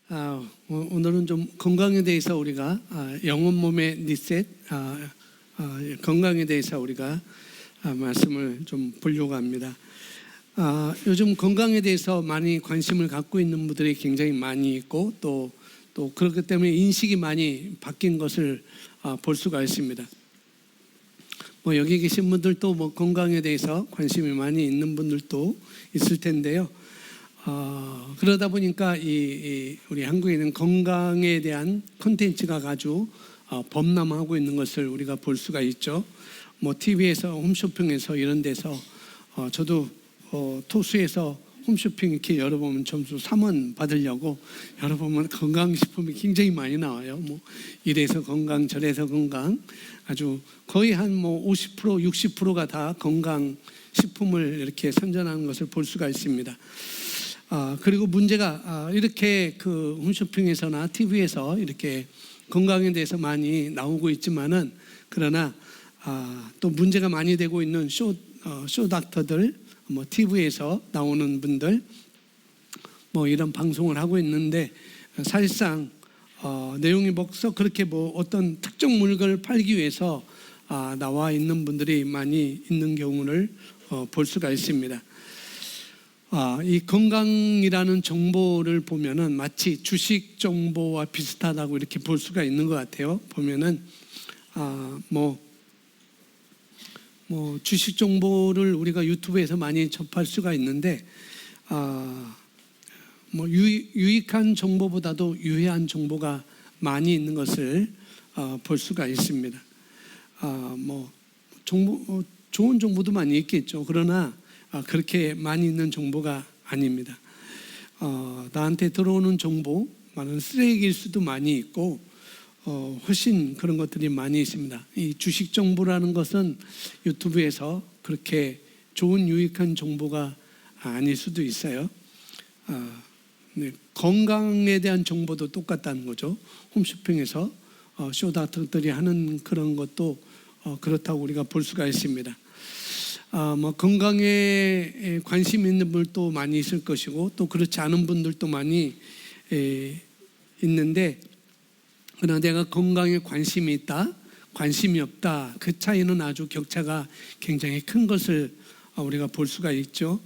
오늘은 좀 건강에 대해서 우리가 영혼 몸의 리셋, 건강에 대해서 우리가 말씀을 좀 보려고 합니다. 요즘 건강에 대해서 많이 관심을 갖고 있는 분들이 굉장히 많이 있고 또 그렇기 때문에 인식이 많이 바뀐 것을 볼 수가 있습니다. 여기 계신 분들도 건강에 대해서 관심이 많이 있는 분들도 있을 텐데요. 그러다 보니까 우리 한국에는 건강에 대한 콘텐츠가 아주 범람하고 있는 것을 우리가 볼 수가 있죠. TV에서 홈쇼핑에서 이런 데서 저도 토수에서 홈쇼핑 이렇게 열어보면 점수 3원 받으려고 열어보면 건강식품이 굉장히 많이 나와요. 이래서 건강 저래서 건강, 아주 거의 한 50% 60%가 다 건강식품을 이렇게 선전하는 것을 볼 수가 있습니다. 그리고 문제가 이렇게 그 홈쇼핑에서나 TV에서 이렇게 건강에 대해서 많이 나오고 있지만은, 그러나 또 문제가 많이 되고 있는 쇼 닥터들, TV에서 나오는 분들 이런 방송을 하고 있는데, 사실상 내용이 그렇게 어떤 특정 물건을 팔기 위해서 나와 있는 분들이 많이 있는 경우를 볼 수가 있습니다. 이 건강이라는 정보를 보면은 마치 주식 정보와 비슷하다고 이렇게 볼 수가 있는 것 같아요. 보면은 주식 정보를 우리가 유튜브에서 많이 접할 수가 있는데, 유익한 정보보다도 유해한 정보가 많이 있는 것을 볼 수가 있습니다. 좋은 정보도 많이 있겠죠. 그러나 그렇게 많이 있는 정보가 아닙니다. 나한테 들어오는 정보, 많은 쓰레기일 수도 많이 있고 훨씬 그런 것들이 많이 있습니다. 이 주식 정보라는 것은 유튜브에서 그렇게 좋은 유익한 정보가 아닐 수도 있어요. 건강에 대한 정보도 똑같다는 거죠. 홈쇼핑에서 쇼다트들이 하는 그런 것도 그렇다고 우리가 볼 수가 있습니다. 건강에 관심 있는 분들도 많이 있을 것이고 또 그렇지 않은 분들도 많이 있는데, 그러나 내가 건강에 관심이 있다, 관심이 없다, 그 차이는 아주 격차가 굉장히 큰 것을 우리가 볼 수가 있죠.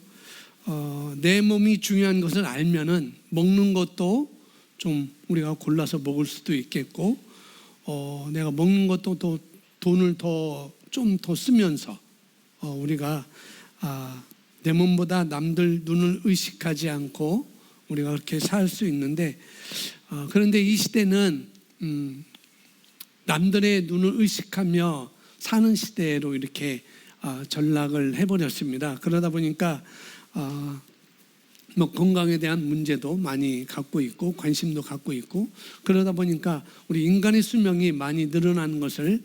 내 몸이 중요한 것을 알면은 먹는 것도 좀 우리가 골라서 먹을 수도 있겠고, 내가 먹는 것도 또 돈을 좀 더 쓰면서 우리가 내 몸보다 남들 눈을 의식하지 않고 우리가 그렇게 살 수 있는데, 그런데 이 시대는 남들의 눈을 의식하며 사는 시대로 이렇게 전락을 해버렸습니다. 그러다 보니까 건강에 대한 문제도 많이 갖고 있고 관심도 갖고 있고, 그러다 보니까 우리 인간의 수명이 많이 늘어나는 것을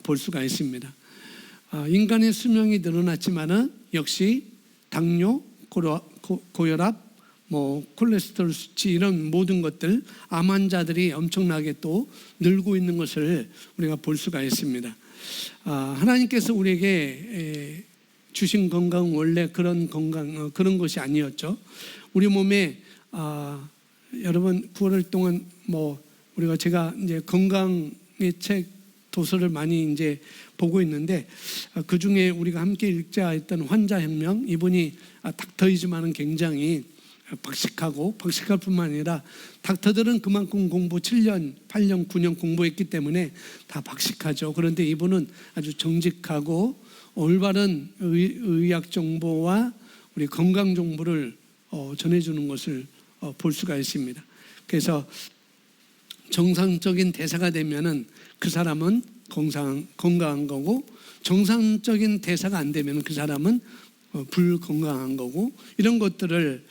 볼 수가 있습니다. 인간의 수명이 늘어났지만은 역시 당뇨, 고혈압, 콜레스테롤 수치, 이런 모든 것들, 암 환자들이 엄청나게 또 늘고 있는 것을 우리가 볼 수가 있습니다. 하나님께서 우리에게 주신 건강 원래 그런 것이 아니었죠. 우리 몸에 여러분 9월 동안 제가 이제 건강의 책 도서를 많이 이제 보고 있는데, 그 중에 우리가 함께 읽자 했던 환자혁명, 이분이 닥터이지만은 굉장히 박식할 뿐만 아니라, 닥터들은 그만큼 공부 7년, 8년, 9년 공부했기 때문에 다 박식하죠. 그런데 이분은 아주 정직하고 올바른 의학 정보와 우리 건강 정보를 전해주는 것을 볼 수가 있습니다. 그래서 정상적인 대사가 되면은 그 사람은 건강한 거고, 정상적인 대사가 안 되면 그 사람은 불건강한 거고, 이런 것들을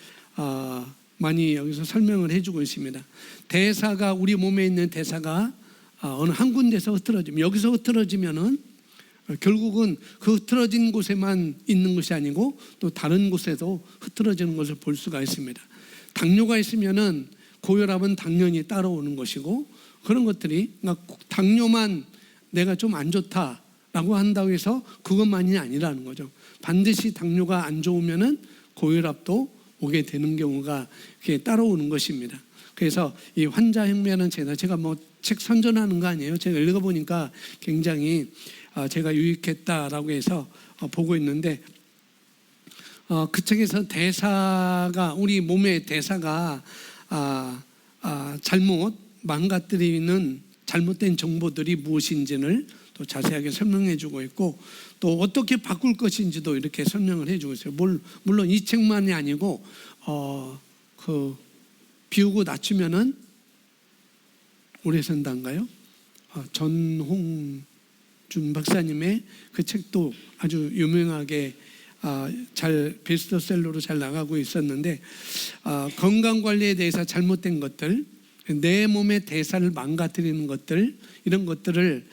많이 여기서 설명을 해주고 있습니다. 대사가, 우리 몸에 있는 대사가 어느 한 군데서 흐트러지면, 여기서 흐트러지면은 결국은 그 흐트러진 곳에만 있는 것이 아니고 또 다른 곳에도 흐트러지는 것을 볼 수가 있습니다. 당뇨가 있으면은 고혈압은 당연히 따라오는 것이고, 그런 것들이, 당뇨만 내가 좀 안 좋다라고 한다고 해서 그것만이 아니라는 거죠. 반드시 당뇨가 안 좋으면은 고혈압도 오게 되는 경우가 따라오는 것입니다. 그래서 이 환자혁명이라는 제도, 제가 뭐 책 선전하는 거 아니에요. 제가 읽어보니까 굉장히 제가 유익했다라고 해서 보고 있는데, 그 책에서 대사가, 우리 몸의 대사가 잘못 망가뜨리는 잘못된 정보들이 무엇인지를 또 자세하게 설명해 주고 있고, 또 어떻게 바꿀 것인지도 이렇게 설명을 해주고 있어요. 물론 이 책만이 아니고 비우고 낮추면은 오래 산다인가요? 전홍준 박사님의 그 책도 아주 유명하게 잘 베스트셀러로 잘 나가고 있었는데, 건강관리에 대해서 잘못된 것들, 내 몸의 대사를 망가뜨리는 것들, 이런 것들을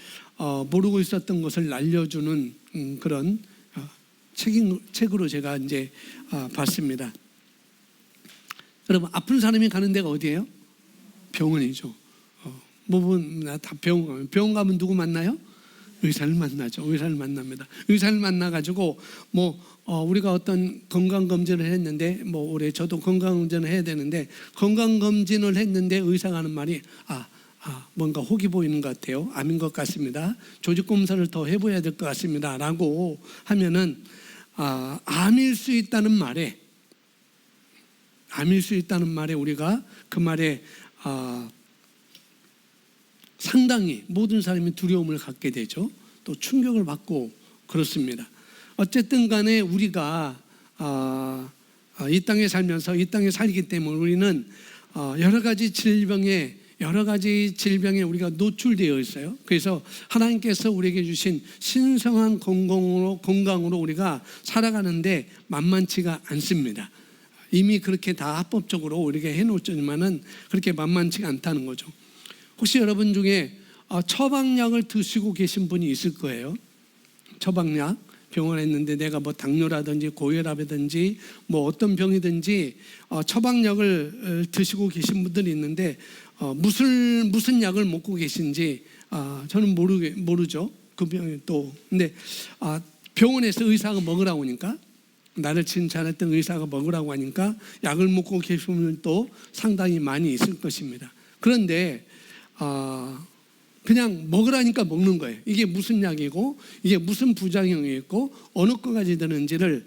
모르고 있었던 것을 알려주는 그런 책으로 제가 이제 봤습니다. 여러분, 아픈 사람이 가는 데가 어디예요? 병원이죠. 다 병원 가면 누구 만나요? 의사를 만나죠. 의사를 만납니다. 의사를 만나가지고 우리가 어떤 건강검진을 했는데, 올해 저도 건강검진을 해야 되는데, 건강검진을 했는데 의사가 하는 말이 뭔가 혹이 보이는 것 같아요. 암인 것 같습니다. 조직검사를 더 해봐야 될 것 같습니다. 라고 하면은 암일 수 있다는 말에 우리가 그 말에 상당히 모든 사람이 두려움을 갖게 되죠. 또 충격을 받고 그렇습니다. 어쨌든 간에 우리가 이 땅에 살면서, 이 땅에 살기 때문에 우리는 여러 가지 질병에 우리가 노출되어 있어요. 그래서 하나님께서 우리에게 주신 신성한 건강으로 우리가 살아가는데 만만치가 않습니다. 이미 그렇게 다 합법적으로 우리에게 해놓았지만은 그렇게 만만치가 않다는 거죠. 혹시 여러분 중에 처방약을 드시고 계신 분이 있을 거예요. 처방약, 병원에 있는데 내가 당뇨라든지 고혈압이든지 어떤 병이든지 처방약을 드시고 계신 분들이 있는데, 무슨 약을 먹고 계신지 저는 모르죠. 그 병이 또. 근데 병원에서 의사가 먹으라고 하니까, 나를 진찰했던 의사가 먹으라고 하니까 약을 먹고 계신 분들도 상당히 많이 있을 것입니다. 그런데 그냥 먹으라니까 먹는 거예요. 이게 무슨 약이고 이게 무슨 부작용이 있고 어느 거까지 되는지를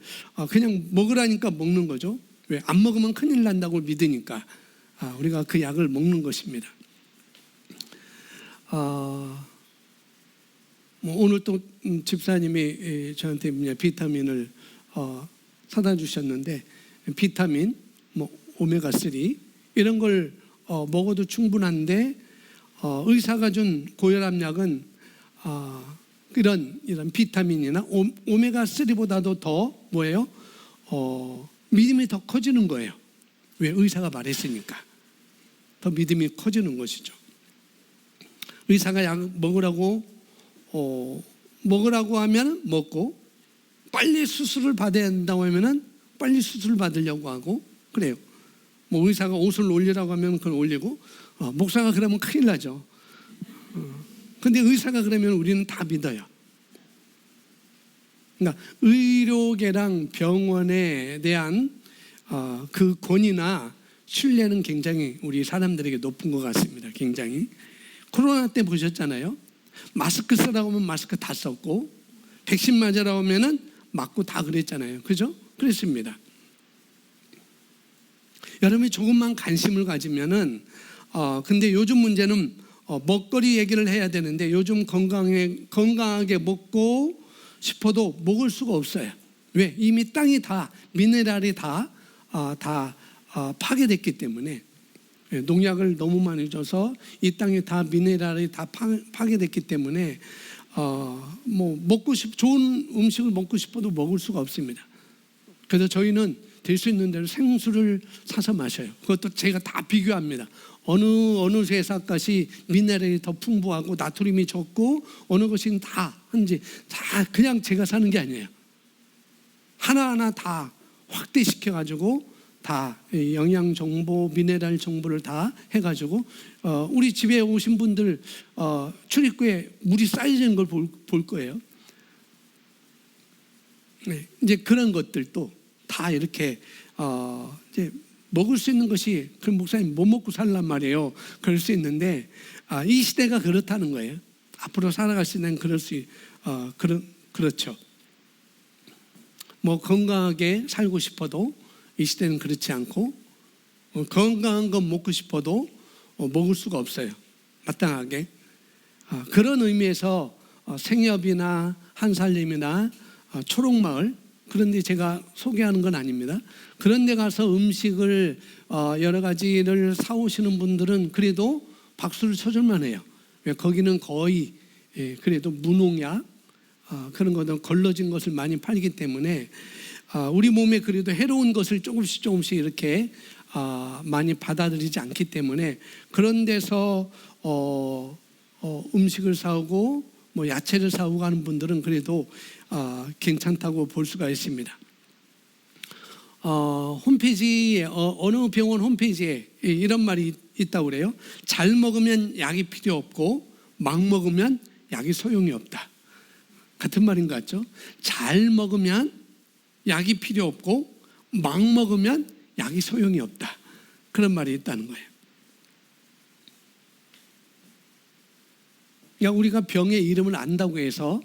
그냥 먹으라니까 먹는 거죠. 왜? 안 먹으면 큰일 난다고 믿으니까 우리가 그 약을 먹는 것입니다. 오늘 또 집사님이 저한테 비타민을 사다 주셨는데, 비타민, 오메가3 이런 걸 먹어도 충분한데, 의사가 준 고혈압 약은 이런 비타민이나 오메가3보다도 더 믿음이 더 커지는 거예요. 왜? 의사가 말했으니까 더 믿음이 커지는 것이죠. 의사가 약 먹으라고 하면 먹고, 빨리 수술을 받아야 한다고 하면은 빨리 수술을 받으려고 하고 그래요. 의사가 옷을 올리라고 하면 그걸 올리고, 목사가 그러면 큰일 나죠. 근데 의사가 그러면 우리는 다 믿어요. 그러니까 의료계랑 병원에 대한 그 권위나 신뢰는 굉장히 우리 사람들에게 높은 것 같습니다. 굉장히. 코로나 때 보셨잖아요. 마스크 쓰라고 하면 마스크 다 썼고, 백신 맞으라고 하면은 맞고 다 그랬잖아요. 그죠? 그랬습니다. 여러분이 조금만 관심을 가지면은, 근데 요즘 문제는 먹거리 얘기를 해야 되는데, 요즘 건강하게 먹고 싶어도 먹을 수가 없어요. 왜? 이미 땅이 다, 미네랄이 다 파괴됐기 때문에, 농약을 너무 많이 줘서 이 땅에 다 미네랄이 다 파괴됐기 때문에 좋은 음식을 먹고 싶어도 먹을 수가 없습니다. 그래서 저희는 될 수 있는 대로 생수를 사서 마셔요. 그것도 제가 다 비교합니다. 어느 회사 것이 미네랄이 더 풍부하고 나트륨이 적고 어느 것이 다 그냥 제가 사는 게 아니에요. 하나하나 다 확대시켜가지고 다 영양 정보, 미네랄 정보를 다 해가지고 우리 집에 오신 분들 출입구에 물이 쌓여지는 걸 볼 거예요. 네, 이제 그런 것들도 다 이렇게 이제 먹을 수 있는 것이, 그 목사님 못 먹고 살란 말이에요. 그럴 수 있는데 이 시대가 그렇다는 거예요. 앞으로 살아갈 시대는 그렇죠. 뭐 건강하게 살고 싶어도 이 시대는 그렇지 않고, 건강한 건 먹고 싶어도 먹을 수가 없어요. 마땅하게. 그런 의미에서 생협이나 한살림이나 초록마을, 그런데 제가 소개하는 건 아닙니다. 그런 데 가서 음식을 여러 가지를 사오시는 분들은 그래도 박수를 쳐줄만 해요. 왜? 거기는 거의 그래도 무농약, 그런 것은 걸러진 것을 많이 팔기 때문에 우리 몸에 그래도 해로운 것을 조금씩 이렇게 많이 받아들이지 않기 때문에, 그런 데서 음식을 사오고 뭐 야채를 사오고 하는 분들은 그래도 괜찮다고 볼 수가 있습니다. 홈페이지에 어느 병원 홈페이지에 이런 말이 있다고 그래요. 잘 먹으면 약이 필요 없고 막 먹으면 약이 소용이 없다. 같은 말인 것 같죠? 잘 먹으면 약이 필요 없고 막 먹으면 약이 소용이 없다. 그런 말이 있다는 거예요. 그러니까 우리가 병의 이름을 안다고 해서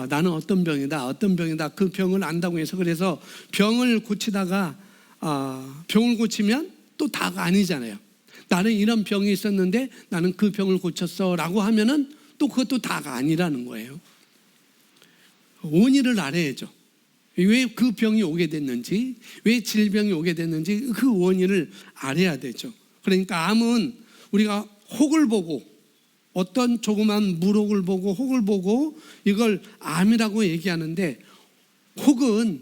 나는 어떤 병이다 그 병을 안다고 해서 그래서 병을 고치다가 병을 고치면 또 다가 아니잖아요. 나는 이런 병이 있었는데 나는 그 병을 고쳤어 라고 하면은 또 그것도 다가 아니라는 거예요. 원인을 알아야죠. 왜 그 병이 오게 됐는지, 왜 질병이 오게 됐는지 그 원인을 알아야 되죠. 그러니까 암은 우리가 혹을 보고, 어떤 조그만 물혹을 보고 혹을 보고 이걸 암이라고 얘기하는데, 혹은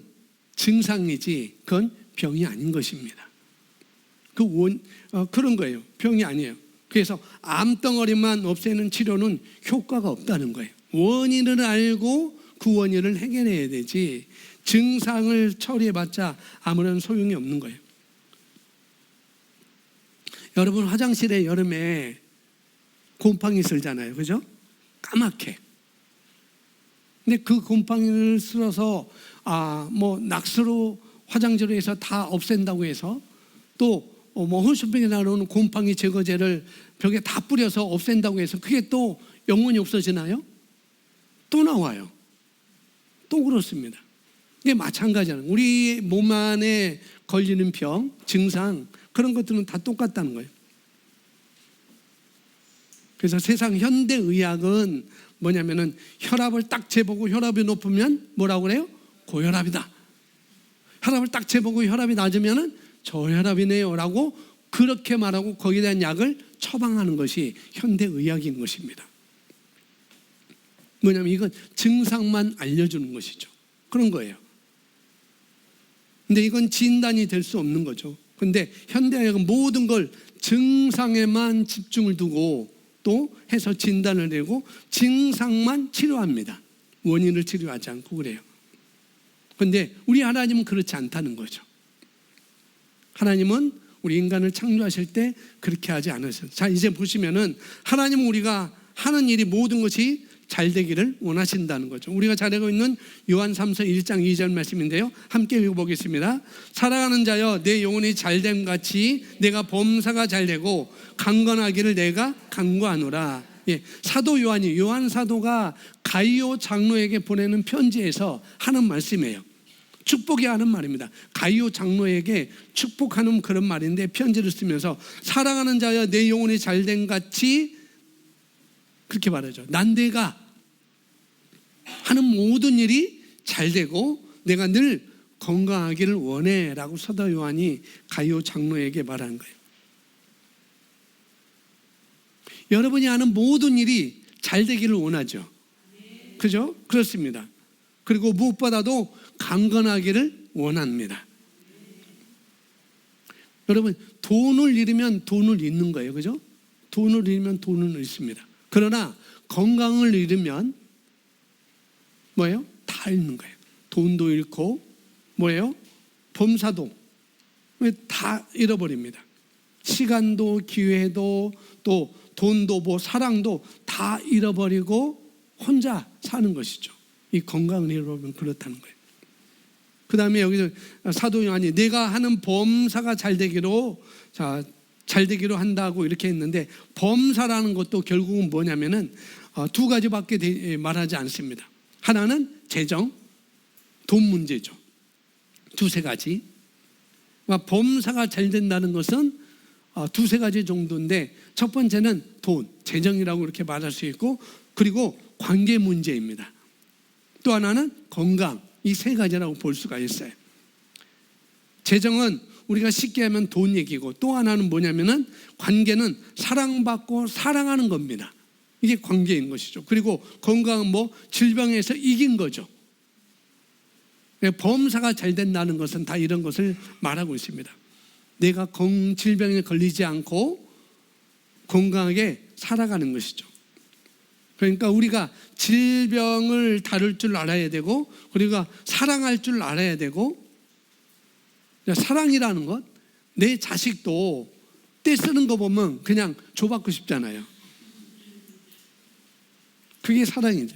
증상이지 그건 병이 아닌 것입니다. 그런 거예요. 병이 아니에요. 그래서 암덩어리만 없애는 치료는 효과가 없다는 거예요. 원인을 알고 그 원인을 해결해야 되지, 증상을 처리해봤자 아무런 소용이 없는 거예요. 여러분, 화장실에 여름에 곰팡이 쓸잖아요. 그죠? 까맣게. 근데 그 곰팡이를 쓸어서 뭐 낙스로 화장지로 해서 다 없앤다고 해서, 또 뭐 홈쇼핑에 나오는 곰팡이 제거제를 벽에 다 뿌려서 없앤다고 해서 그게 또 영원히 없어지나요? 또 나와요. 또 그렇습니다. 이게 마찬가지잖아요. 우리 몸 안에 걸리는 병, 증상, 그런 것들은 다 똑같다는 거예요. 그래서 세상 현대의학은 뭐냐면은 혈압을 딱 재보고 혈압이 높으면 뭐라고 그래요? 고혈압이다. 혈압을 딱 재보고 혈압이 낮으면은 저혈압이네요 라고 그렇게 말하고 거기에 대한 약을 처방하는 것이 현대의학인 것입니다. 뭐냐면 이건 증상만 알려주는 것이죠. 그런 거예요. 근데 이건 진단이 될 수 없는 거죠. 근데 현대의학은 모든 걸 증상에만 집중을 두고 또 해서 진단을 내고 증상만 치료합니다. 원인을 치료하지 않고 그래요. 근데 우리 하나님은 그렇지 않다는 거죠. 하나님은 우리 인간을 창조하실 때 그렇게 하지 않으셨어요. 자, 이제 보시면은 하나님은 우리가 하는 일이 모든 것이 잘 되기를 원하신다는 거죠. 우리가 잘 알고 있는 요한 3서 1장 2절 말씀인데요. 함께 읽어보겠습니다. 사랑하는 자여, 내 영혼이 잘됨 같이 내가 범사가 잘되고 강건하기를 내가 간구하노라. 사도 요한 사도가 가이오 장로에게 보내는 편지에서 하는 말씀이에요. 축복이 하는 말입니다. 가이오 장로에게 축복하는 그런 말인데, 편지를 쓰면서 사랑하는 자여, 내 영혼이 잘됨 같이, 그렇게 말하죠. 난 내가 하는 모든 일이 잘되고 내가 늘 건강하기를 원해 라고 사도 요한이 가이오 장로에게 말하는 거예요. 여러분이 하는 모든 일이 잘되기를 원하죠. 그죠? 그렇습니다. 그리고 무엇보다도 강건하기를 원합니다. 여러분, 돈을 잃으면 돈을 잃는 거예요. 그죠? 돈을 잃으면 돈을 잃습니다. 그러나 건강을 잃으면 뭐예요? 다 잃는 거예요. 돈도 잃고 뭐예요? 범사도 다 잃어버립니다. 시간도 기회도 또 돈도 뭐 사랑도 다 잃어버리고 혼자 사는 것이죠. 이 건강을 잃어버리면 그렇다는 거예요. 그 다음에 여기서 사도 요한이 내가 하는 범사가 잘 되기로 한다고 이렇게 했는데, 범사라는 것도 결국은 뭐냐면은 두 가지밖에 말하지 않습니다. 하나는 재정, 돈 문제죠. 두세 가지. 범사가 잘 된다는 것은 두세 가지 정도인데, 첫 번째는 돈, 재정이라고 이렇게 말할 수 있고, 그리고 관계 문제입니다. 또 하나는 건강, 이 세 가지라고 볼 수가 있어요. 재정은 우리가 쉽게 하면 돈 얘기고, 또 하나는 뭐냐면은 관계는 사랑받고 사랑하는 겁니다. 이게 관계인 것이죠. 그리고 건강은 뭐 질병에서 이긴 거죠. 범사가 잘 된다는 것은 다 이런 것을 말하고 있습니다. 내가 질병에 걸리지 않고 건강하게 살아가는 것이죠. 그러니까 우리가 질병을 다룰 줄 알아야 되고, 그리고 사랑할 줄 알아야 되고, 사랑이라는 것, 내 자식도 떼 쓰는 거 보면 그냥 줘받고 싶잖아요. 그게 사랑이죠.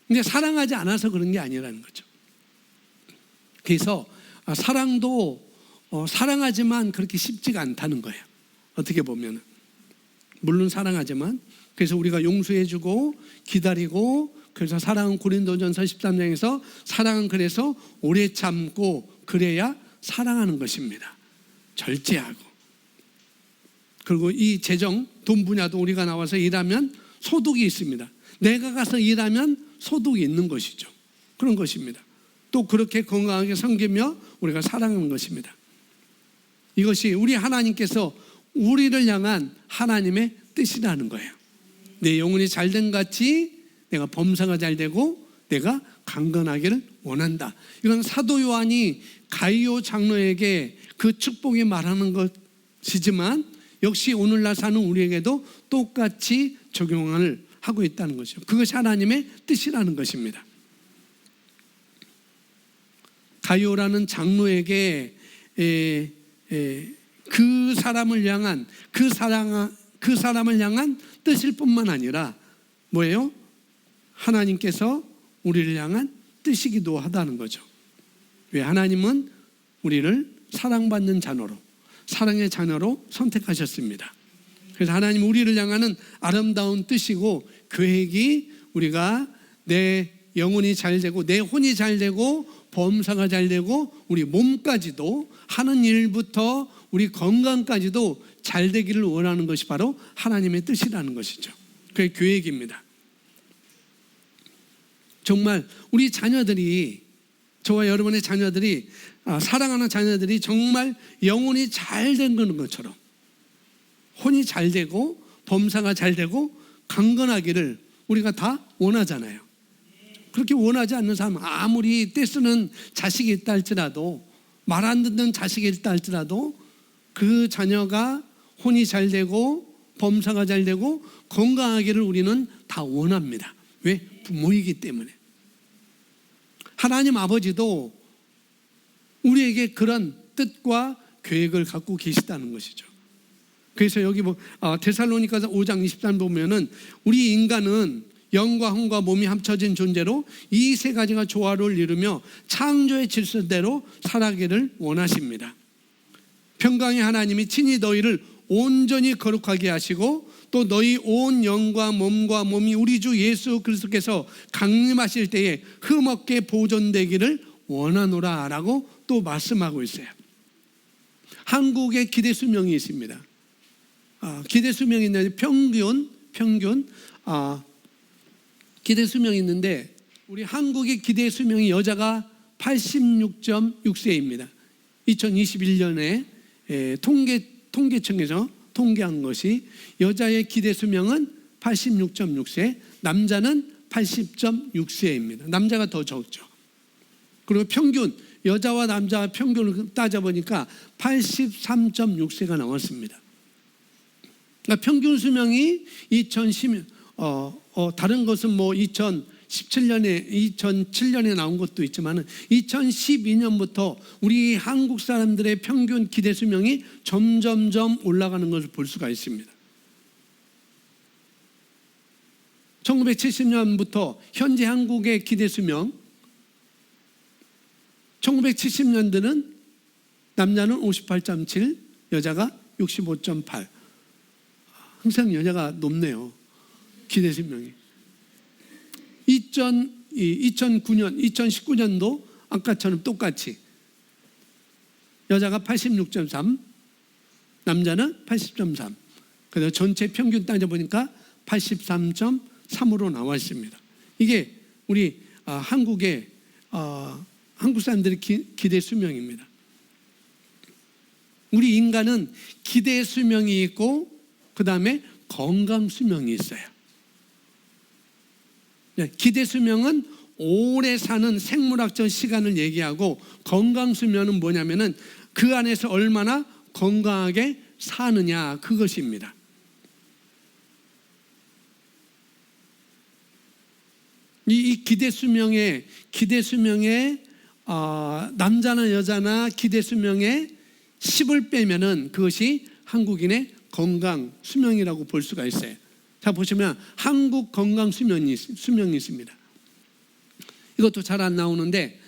근데 사랑하지 않아서 그런 게 아니라는 거죠. 그래서 사랑도 사랑하지만 그렇게 쉽지가 않다는 거예요. 어떻게 보면 물론 사랑하지만, 그래서 우리가 용서해주고 기다리고, 그래서 사랑은 고린도전서 13장에서 사랑은 그래서 오래 참고 그래야 사랑하는 것입니다. 절제하고. 그리고 이 재정, 돈 분야도 우리가 나와서 일하면 소득이 있습니다. 내가 가서 일하면 소득이 있는 것이죠. 그런 것입니다. 또 그렇게 건강하게 섬기며 우리가 사랑하는 것입니다. 이것이 우리 하나님께서 우리를 향한 하나님의 뜻이라는 거예요. 내 영혼이 잘된 같이 내가 범사가 잘 되고 내가 강건하기를 원한다. 이건 사도 요한이 가이오 장로에게 그 축복이 말하는 것이지만, 역시 오늘날 사는 우리에게도 똑같이 적용을 하고 있다는 것이죠. 그것이 하나님의 뜻이라는 것입니다. 가이오라는 장로에게 그 사람을 향한 뜻일 뿐만 아니라 뭐예요? 하나님께서 우리를 향한 뜻이기도 하다는 거죠. 왜? 하나님은 우리를 사랑받는 자녀로, 사랑의 자녀로 선택하셨습니다. 그래서 하나님 우리를 향하는 아름다운 뜻이고 계획이, 우리가 내 영혼이 잘 되고 내 혼이 잘 되고 범사가 잘 되고 우리 몸까지도, 하는 일부터 우리 건강까지도 잘 되기를 원하는 것이 바로 하나님의 뜻이라는 것이죠. 그게 계획입니다. 정말 우리 자녀들이, 저와 여러분의 자녀들이, 사랑하는 자녀들이 정말 영혼이 잘 된 것처럼 혼이 잘 되고 범사가 잘 되고 강건하기를 우리가 다 원하잖아요. 그렇게 원하지 않는 사람은 아무리 떼쓰는 자식이 있다 할지라도, 말 안 듣는 자식이 있다 할지라도 그 자녀가 혼이 잘 되고 범사가 잘 되고 건강하기를 우리는 다 원합니다. 왜? 부모이기 때문에. 하나님 아버지도 우리에게 그런 뜻과 계획을 갖고 계시다는 것이죠. 그래서 여기 데살로니가서 5장 23절 보면은 우리 인간은 영과 혼과 몸이 합쳐진 존재로 이 세 가지가 조화를 이루며 창조의 질서대로 살아가기를 원하십니다. 평강의 하나님이 친히 너희를 온전히 거룩하게 하시고, 또 너희 온 영과 몸이 우리 주 예수 그리스도께서 강림하실 때에 흠없게 보존되기를 원하노라 라고 또 말씀하고 있어요. 한국의 기대 수명이 있습니다. 기대 수명이 있는데 평균 기대 수명이 있는데, 우리 한국의 기대 수명이 여자가 86.6세입니다. 2021년에 통계청에서 통계한 것이, 여자의 기대 수명은 86.6세, 남자는 80.6세입니다. 남자가 더 적죠. 그리고 평균, 여자와 남자 평균을 따져보니까 83.6세가 나왔습니다. 그러니까 평균 수명이 2010, 다른 것은 뭐 2007년에 나온 것도 있지만 2012년부터 우리 한국 사람들의 평균 기대 수명이 점점점 올라가는 것을 볼 수가 있습니다. 1970년부터 현재 한국의 기대 수명 1970년대는 남자는 58.7, 여자가 65.8. 항상 여자가 높네요. 기대 수명이. 2009년, 2019년도 아까처럼 똑같이 여자가 86.3, 남자는 80.3. 그래서 전체 평균 따져보니까 83.3으로 나와 있습니다. 이게 우리 한국의 한국 사람들의 기대 수명입니다. 우리 인간은 기대 수명이 있고 그 다음에 건강 수명이 있어요. 기대 수명은 오래 사는 생물학적 시간을 얘기하고, 건강 수명은 뭐냐면은 그 안에서 얼마나 건강하게 사느냐, 그것입니다. 이 기대 수명에 남자나 여자나 기대 수명에 10을 빼면은 그것이 한국인의 건강 수명이라고 볼 수가 있어요. 자, 보시면 한국 건강 수명이 있습니다. 이것도 잘 안 나오는데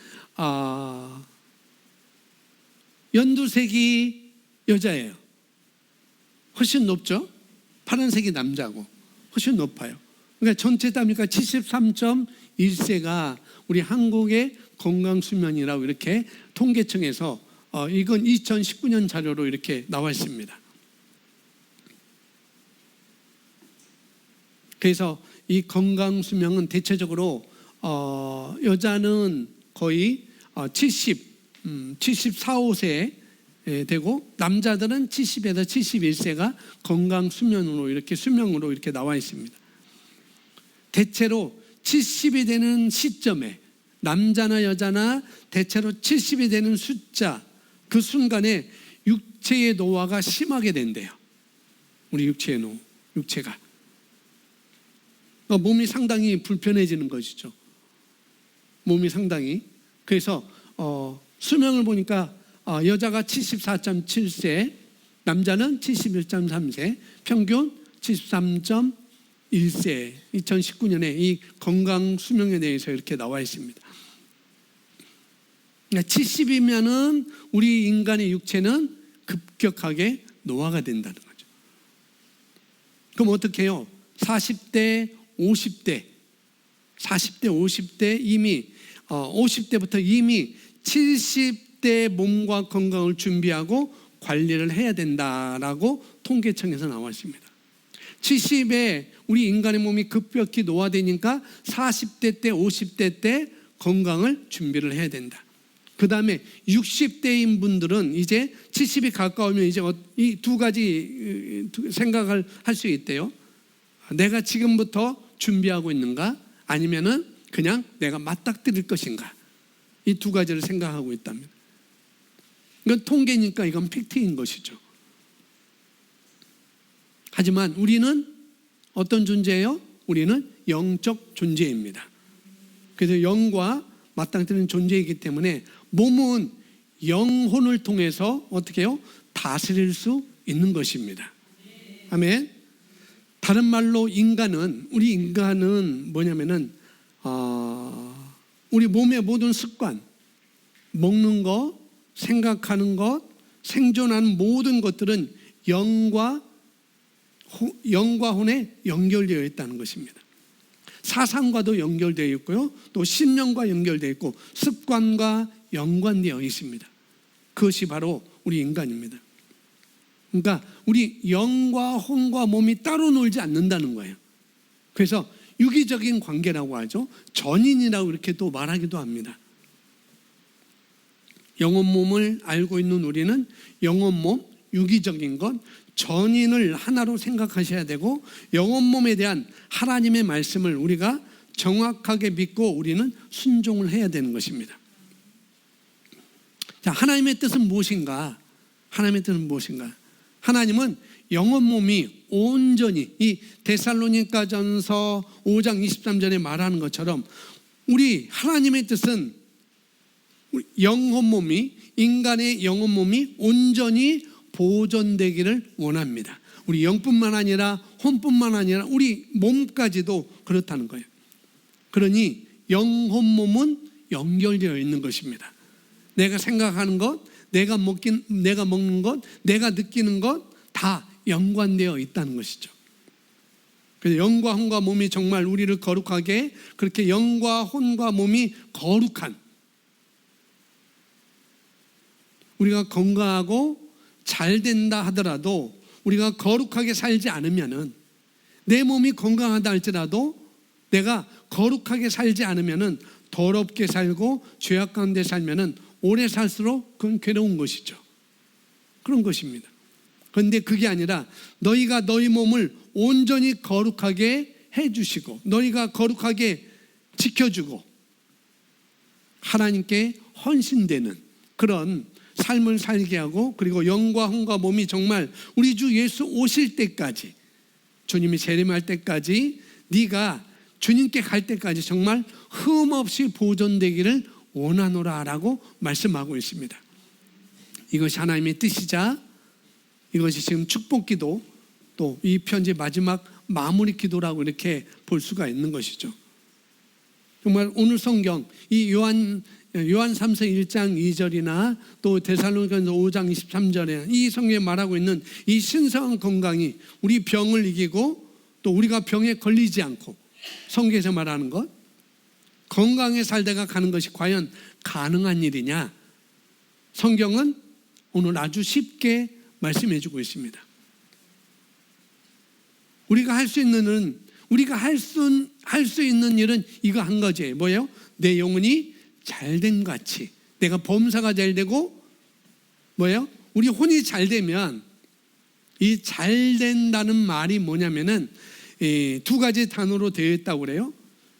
연두색이 여자예요. 훨씬 높죠? 파란색이 남자고 훨씬 높아요. 그러니까 전체 따니까 73.1세가 우리 한국의 건강 수명이라고 이렇게 통계청에서 이건 2019년 자료로 이렇게 나와 있습니다. 그래서 이 건강 수명은 대체적으로 여자는 거의 74, 5세 되고, 남자들은 70에서 71세가 건강 수명으로 이렇게 나와 있습니다. 대체로 70이 되는 시점에 남자나 여자나 대체로 70이 되는 숫자, 그 순간에 육체의 노화가 심하게 된대요. 우리 육체가 몸이 상당히 불편해지는 것이죠. 몸이 상당히. 그래서 수명을 보니까 여자가 74.7세, 남자는 71.3세, 평균 73.1세. 2019년에 이 건강 수명에 대해서 이렇게 나와 있습니다. 70이면은 우리 인간의 육체는 급격하게 노화가 된다는 거죠. 그럼 어떻게 해요? 40대, 50대 이미 50대부터 이미 70대 몸과 건강을 준비하고 관리를 해야 된다라고 통계청에서 나와 있습니다. 70에 우리 인간의 몸이 급격히 노화되니까 40대 때, 50대 때 건강을 준비를 해야 된다. 그 다음에 60대인 분들은 이제 70이 가까우면 이제 이 두 가지 생각을 할 수 있대요. 내가 지금부터 준비하고 있는가? 아니면은 그냥 내가 맞닥뜨릴 것인가? 이 두 가지를 생각하고 있답니다. 이건 통계니까 이건 팩트인 것이죠. 하지만 우리는 어떤 존재예요? 우리는 영적 존재입니다. 그래서 영과 맞닥뜨리는 존재이기 때문에 몸은 영혼을 통해서 어떻게 해요? 다스릴 수 있는 것입니다. 아멘. 다른 말로 우리 인간은 뭐냐면은 우리 몸의 모든 습관, 먹는 것, 생각하는 것, 생존하는 모든 것들은 영과 혼에 연결되어 있다는 것입니다. 사상과도 연결되어 있고요, 또 신념과 연결되어 있고 습관과 연관되어 있습니다. 그것이 바로 우리 인간입니다. 그러니까 우리 영과 혼과 몸이 따로 놀지 않는다는 거예요. 그래서 유기적인 관계라고 하죠. 전인이라고 이렇게 또 말하기도 합니다. 영혼 몸을 알고 있는 우리는 영혼 몸, 유기적인 것, 전인을 하나로 생각하셔야 되고, 영혼 몸에 대한 하나님의 말씀을 우리가 정확하게 믿고 우리는 순종을 해야 되는 것입니다. 자, 하나님의 뜻은 무엇인가? 하나님은 영혼 몸이 온전히, 이 데살로니가전서 5장 23절에 말하는 것처럼 우리 하나님의 뜻은 인간의 영혼 몸이 온전히 보존되기를 원합니다. 우리 영뿐만 아니라 혼뿐만 아니라 우리 몸까지도 그렇다는 거예요. 그러니 영혼 몸은 연결되어 있는 것입니다. 내가 생각하는 것, 내가 먹는 것, 내가 느끼는 것 다 연관되어 있다는 것이죠. 그래서 영과 혼과 몸이 정말 우리를 거룩하게, 그렇게 영과 혼과 몸이 거룩한, 우리가 건강하고 잘 된다 하더라도 우리가 거룩하게 살지 않으면은, 내 몸이 건강하다 할지라도 내가 거룩하게 살지 않으면은, 더럽게 살고 죄악 가운데 살면은 오래 살수록 그건 괴로운 것이죠. 그런 것입니다. 그런데 그게 아니라 너희가 너희 몸을 온전히 거룩하게 해주시고, 너희가 거룩하게 지켜주고 하나님께 헌신되는 그런 삶을 살게 하고, 그리고 영과 혼과 몸이 정말 우리 주 예수 오실 때까지, 주님이 재림할 때까지, 네가 주님께 갈 때까지 정말 흠없이 보존되기를 원하노라 라고 말씀하고 있습니다. 이것이 하나님의 뜻이자, 이것이 지금 축복기도, 또 이 편지 마지막 마무리 기도라고 이렇게 볼 수가 있는 것이죠. 정말 오늘 성경, 이 요한 3서 1장 2절이나 또 데살로니가서 5장 23절에 이 성경에 말하고 있는 이 신성한 건강이 우리 병을 이기고, 또 우리가 병에 걸리지 않고, 성경에서 말하는 것, 건강에 살다가 가는 것이 과연 가능한 일이냐? 성경은 오늘 아주 쉽게 말씀해 주고 있습니다. 우리가 할 수 있는 일은, 우리가 할 수 있는 일은 이거 한 거지. 뭐예요? 내 영혼이 잘된 같이, 내가 범사가 잘 되고, 뭐예요? 우리 혼이 잘 되면, 이 잘 된다는 말이 뭐냐면은 두 가지 단어로 되어 있다고 그래요.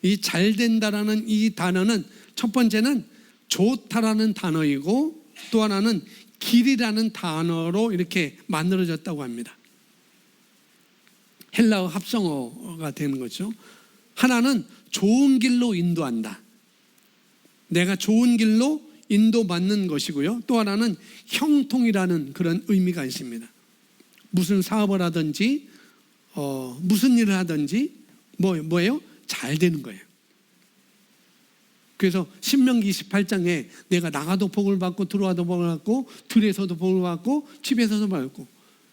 이 잘 된다라는 이 단어는, 첫 번째는 좋다라는 단어이고, 또 하나는 길이라는 단어로 이렇게 만들어졌다고 합니다. 헬라어 합성어가 되는 거죠. 하나는 좋은 길로 인도한다, 내가 좋은 길로 인도받는 것이고요. 또 하나는 형통이라는 그런 의미가 있습니다. 무슨 사업을 하든지 무슨 일을 하든지 뭐예요? 잘 되는 거예요. 그래서 신명기 28장에 내가 나가도 복을 받고 들어와도 복을 받고 들에서도 복을 받고 집에서도 받고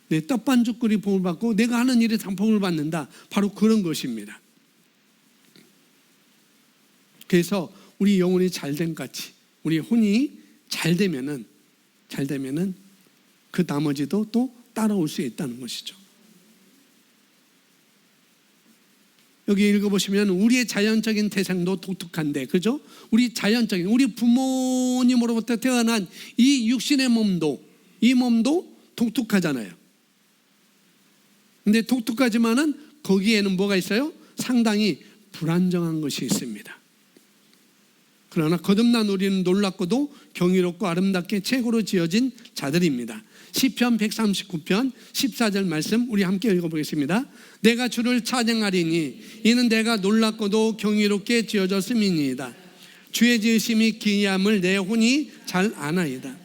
내 떡반죽거리 복을 받고 내가 하는 일에 다 복을 받는다, 바로 그런 것입니다. 그래서 우리 영혼이 잘된 같이, 우리 혼이 잘 되면은 그 나머지도 또 따라올 수 있다는 것이죠. 여기 읽어보시면 우리의 자연적인 태생도 독특한데, 그죠? 우리 자연적인, 우리 부모님으로부터 태어난 이 육신의 몸도, 이 몸도 독특하잖아요. 근데 독특하지만은 거기에는 뭐가 있어요? 상당히 불안정한 것이 있습니다. 그러나 거듭난 우리는 놀랍고도 경이롭고 아름답게 최고로 지어진 자들입니다. 시편 139편 14절 말씀 우리 함께 읽어보겠습니다. 내가 주를 찬양하리니 이는 내가 놀랍고도 경이롭게 지어졌음이니이다. 주의 지으심이 기이함을 내 혼이 잘 아나이다.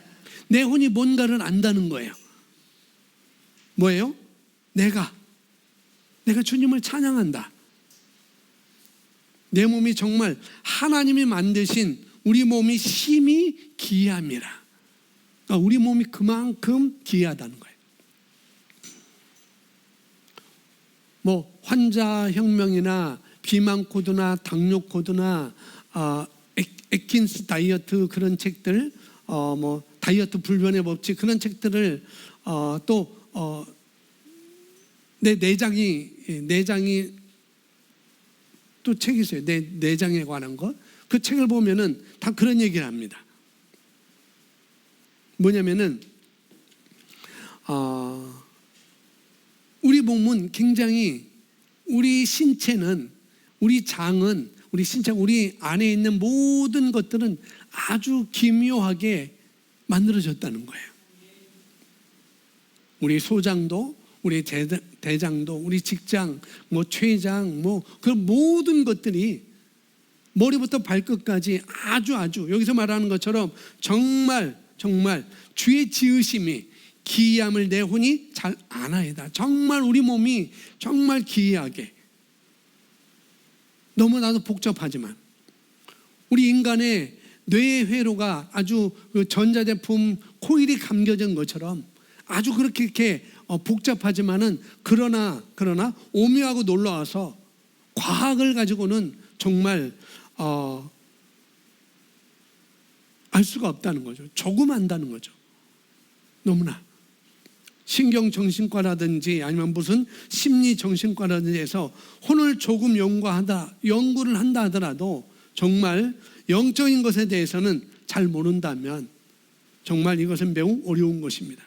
내 혼이 뭔가를 안다는 거예요. 뭐예요? 내가 주님을 찬양한다. 내 몸이 정말 하나님이 만드신 우리 몸이 심히 기이함이라. 우리 몸이 그만큼 기이하다는 거예요. 뭐 환자혁명이나 비만코드나 당뇨코드나 에킨스 다이어트 그런 책들, 뭐 다이어트 불변의 법칙 그런 책들을 또 내 내장이 또 책이 있어요. 내 내장에 관한 것. 그 책을 보면은 다 그런 얘기를 합니다. 뭐냐면은 우리 몸은 굉장히, 우리 신체는, 우리 장은, 우리 신체, 우리 안에 있는 모든 것들은 아주 기묘하게 만들어졌다는 거예요. 우리 소장도, 우리 대장도, 우리 직장, 뭐 췌장, 뭐 그 모든 것들이 머리부터 발끝까지 아주 여기서 말하는 것처럼 정말 주의 지으심이 기이함을 내 혼이 잘 아나이다. 정말 우리 몸이 정말 기이하게, 너무나도 복잡하지만 우리 인간의 뇌의 회로가 아주 그 전자제품 코일이 감겨진 것처럼 아주 그렇게 이렇게 복잡하지만은 그러나 오묘하고 놀라워서 과학을 가지고는 정말 알 수가 없다는 거죠. 조금 안다는 거죠. 너무나 신경정신과라든지 아니면 무슨 심리정신과라든지 해서 혼을 조금 연구를 한다 하더라도 정말 영적인 것에 대해서는 잘 모른다면 정말 이것은 매우 어려운 것입니다.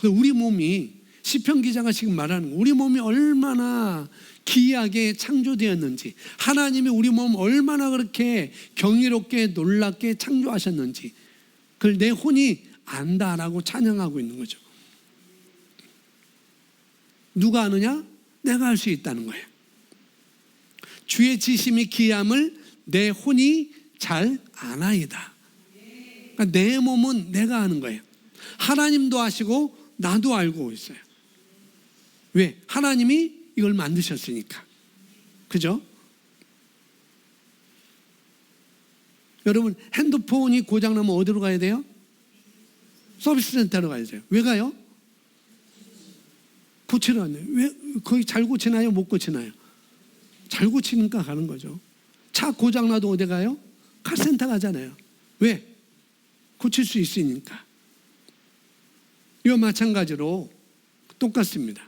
우리 몸이 시편 기자가 지금 말하는 우리 몸이 얼마나 기이하게 창조되었는지, 하나님이 우리 몸 얼마나 그렇게 경이롭게 놀랍게 창조하셨는지 그걸 내 혼이 안다라고 찬양하고 있는 거죠. 누가 아느냐? 내가 알 수 있다는 거예요. 주의 지심이 기이함을 내 혼이 잘 아나이다. 그러니까 내 몸은 내가 아는 거예요. 하나님도 아시고 나도 알고 있어요. 왜? 하나님이 이걸 만드셨으니까. 그죠? 여러분, 핸드폰이 고장나면 어디로 가야 돼요? 서비스 센터로 가야 돼요. 왜 가요? 고치러 가요. 왜? 거기 잘 고치나요? 못 고치나요? 잘 고치니까 가는 거죠. 차 고장나도 어디 가요? 카센터 가잖아요. 왜? 고칠 수 있으니까. 이와 마찬가지로 똑같습니다.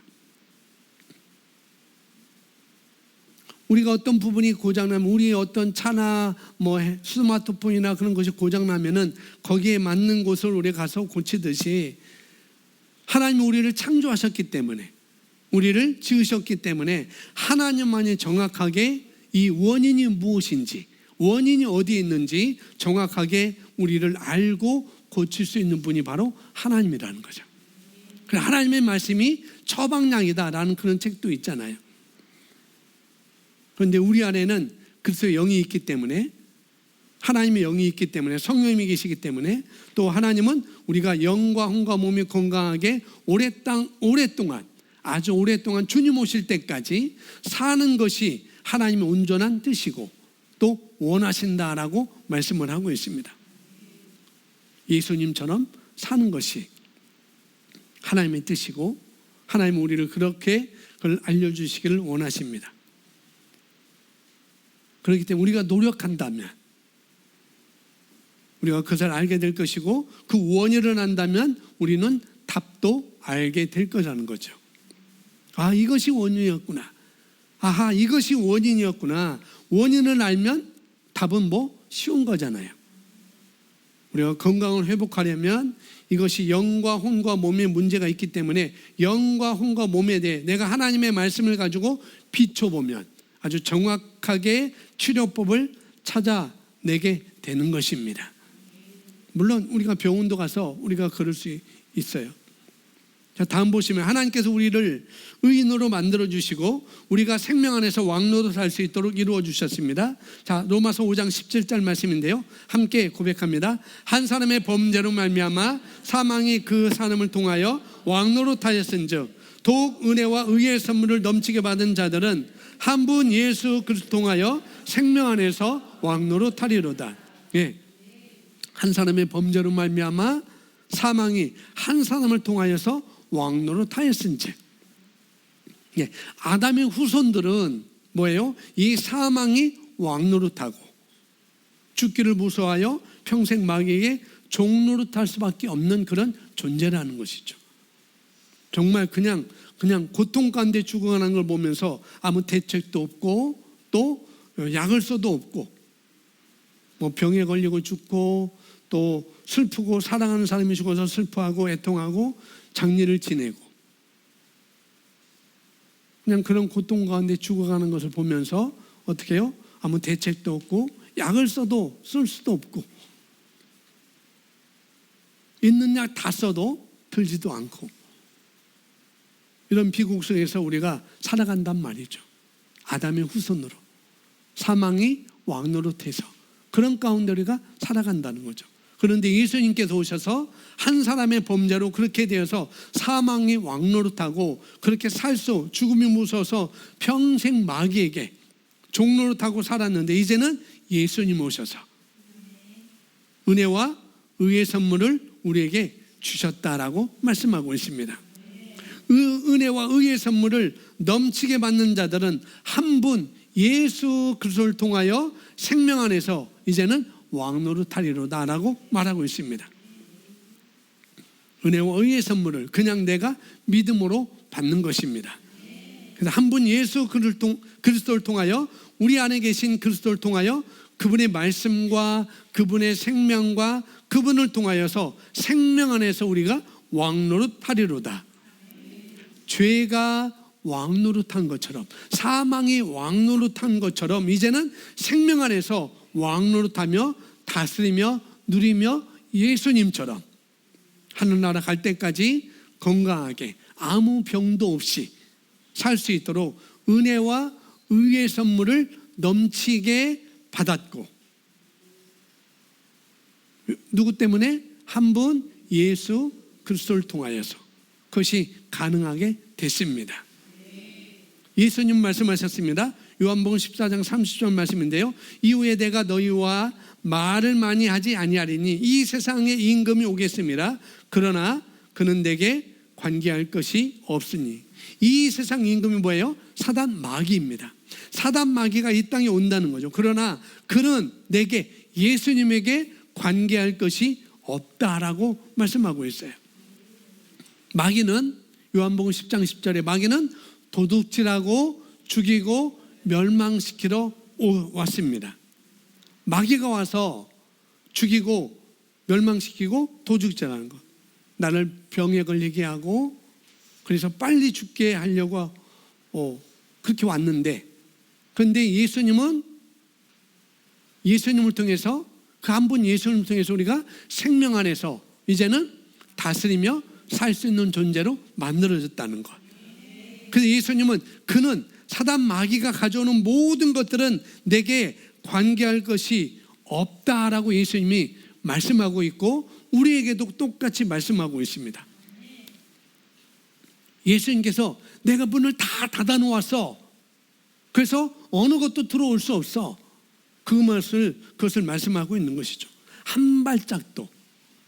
우리가 어떤 부분이 고장나면 우리 어떤 차나 뭐 스마트폰이나 그런 것이 고장나면은 거기에 맞는 곳을 우리가 가서 고치듯이 하나님이 우리를 창조하셨기 때문에 우리를 지으셨기 때문에 하나님만이 정확하게 이 원인이 무엇인지 원인이 어디에 있는지 정확하게 우리를 알고 고칠 수 있는 분이 바로 하나님이라는 거죠. 하나님의 말씀이 처방량이다라는 그런 책도 있잖아요. 그런데 우리 안에는 그리스도의 영이 있기 때문에 하나님의 영이 있기 때문에 성령님이 계시기 때문에 또 하나님은 우리가 영과 혼과 몸이 건강하게 오랫동안 아주 오랫동안 주님 오실 때까지 사는 것이 하나님의 온전한 뜻이고 또 원하신다라고 말씀을 하고 있습니다. 예수님처럼 사는 것이 하나님의 뜻이고 하나님은 우리를 그렇게 그걸 알려주시기를 원하십니다. 그렇기 때문에 우리가 노력한다면 우리가 그것을 알게 될 것이고 그 원인을 안다면 우리는 답도 알게 될 거라는 거죠. 아, 이것이 원인이었구나. 아하, 이것이 원인이었구나. 원인을 알면 답은 뭐 쉬운 거잖아요. 우리가 건강을 회복하려면 이것이 영과 혼과 몸에 문제가 있기 때문에 영과 혼과 몸에 대해 내가 하나님의 말씀을 가지고 비춰보면 아주 정확하게 치료법을 찾아내게 되는 것입니다. 물론 우리가 병원도 가서 우리가 그럴 수 있어요. 자, 다음 보시면 하나님께서 우리를 의인으로 만들어 주시고 우리가 생명 안에서 왕노로 살 수 있도록 이루어 주셨습니다. 자, 로마서 5장 17절 말씀인데요. 함께 고백합니다. 한 사람의 범죄로 말미암아 사망이 그 사람을 통하여 왕노릇하였은즉 더욱 은혜와 의의 선물을 넘치게 받은 자들은 한 분 예수 그리스도 통하여 생명 안에서 왕노릇하리로다. 예. 한 사람의 범죄로 말미암아 사망이 한 사람을 통하여서 왕노릇하였은즉. 예. 아담의 후손들은 뭐예요? 이 사망이 왕노릇하고 죽기를 무서워하여 평생 마귀에게 종노릇할 수밖에 없는 그런 존재라는 것이죠. 정말 그냥 고통 가운데 죽어가는 걸 보면서 아무 대책도 없고 또 약을 써도 없고 뭐 병에 걸리고 죽고 또 슬프고 사랑하는 사람이 죽어서 슬퍼하고 애통하고 장례를 지내고 그냥 그런 고통 가운데 죽어가는 것을 보면서 어떻게 해요? 아무 대책도 없고 약을 써도 쓸 수도 없고 있는 약 다 써도 들지도 않고 이런 비극 속에서 우리가 살아간단 말이죠. 아담의 후손으로 사망이 왕노릇해서 그런 가운데 우리가 살아간다는 거죠. 그런데 예수님께서 오셔서 한 사람의 범죄로 그렇게 되어서 사망이 왕노릇하고 그렇게 죽음이 무서워서 평생 마귀에게 종노릇하고 살았는데 이제는 예수님 오셔서 은혜와 의의 선물을 우리에게 주셨다라고 말씀하고 있습니다. 은혜와 의의 선물을 넘치게 받는 자들은 한 분 예수 그리스도를 통하여 생명 안에서 이제는 왕노릇하리로다라고 말하고 있습니다. 은혜와 의의 선물을 그냥 내가 믿음으로 받는 것입니다. 그래서 한 분 예수 그리스도를 통하여 우리 안에 계신 그리스도를 통하여 그분의 말씀과 그분의 생명과 그분을 통하여서 생명 안에서 우리가 왕노릇하리로다. 죄가 왕노릇한 것처럼, 사망이 왕노릇한 것처럼 이제는 생명 안에서 왕노릇하며 다스리며 누리며 예수님처럼 하늘나라 갈 때까지 건강하게 아무 병도 없이 살 수 있도록 은혜와 의의 선물을 넘치게 받았고, 누구 때문에? 한 분 예수 그리스도를 통하여서 그것이 가능하게 됐습니다. 예수님 말씀하셨습니다. 요한복음 14장 30절 말씀인데요, 이후에 내가 너희와 말을 많이 하지 아니하리니 이 세상에 임금이 오겠습니다. 그러나 그는 내게 관계할 것이 없으니. 이 세상 임금이 뭐예요? 사단 마귀입니다. 사단 마귀가 이 땅에 온다는 거죠. 그러나 그는 내게, 예수님에게 관계할 것이 없다라고 말씀하고 있어요. 마귀는 요한복음 10장 10절에 마귀는 도둑질하고 죽이고 멸망시키러 왔습니다. 마귀가 와서 죽이고 멸망시키고 도둑질하는 것, 나를 병에 걸리게 하고 그래서 빨리 죽게 하려고 그렇게 왔는데, 그런데 예수님을 통해서, 그 한 분 예수님을 통해서 우리가 생명 안에서 이제는 다스리며 살 수 있는 존재로 만들어졌다는 것. 그래서 예수님은, 그는 사단 마귀가 가져오는 모든 것들은 내게 관계할 것이 없다라고 예수님이 말씀하고 있고 우리에게도 똑같이 말씀하고 있습니다. 예수님께서 내가 문을 다 닫아 놓았어, 그래서 어느 것도 들어올 수 없어, 그것을 말씀하고 있는 것이죠. 한 발짝도,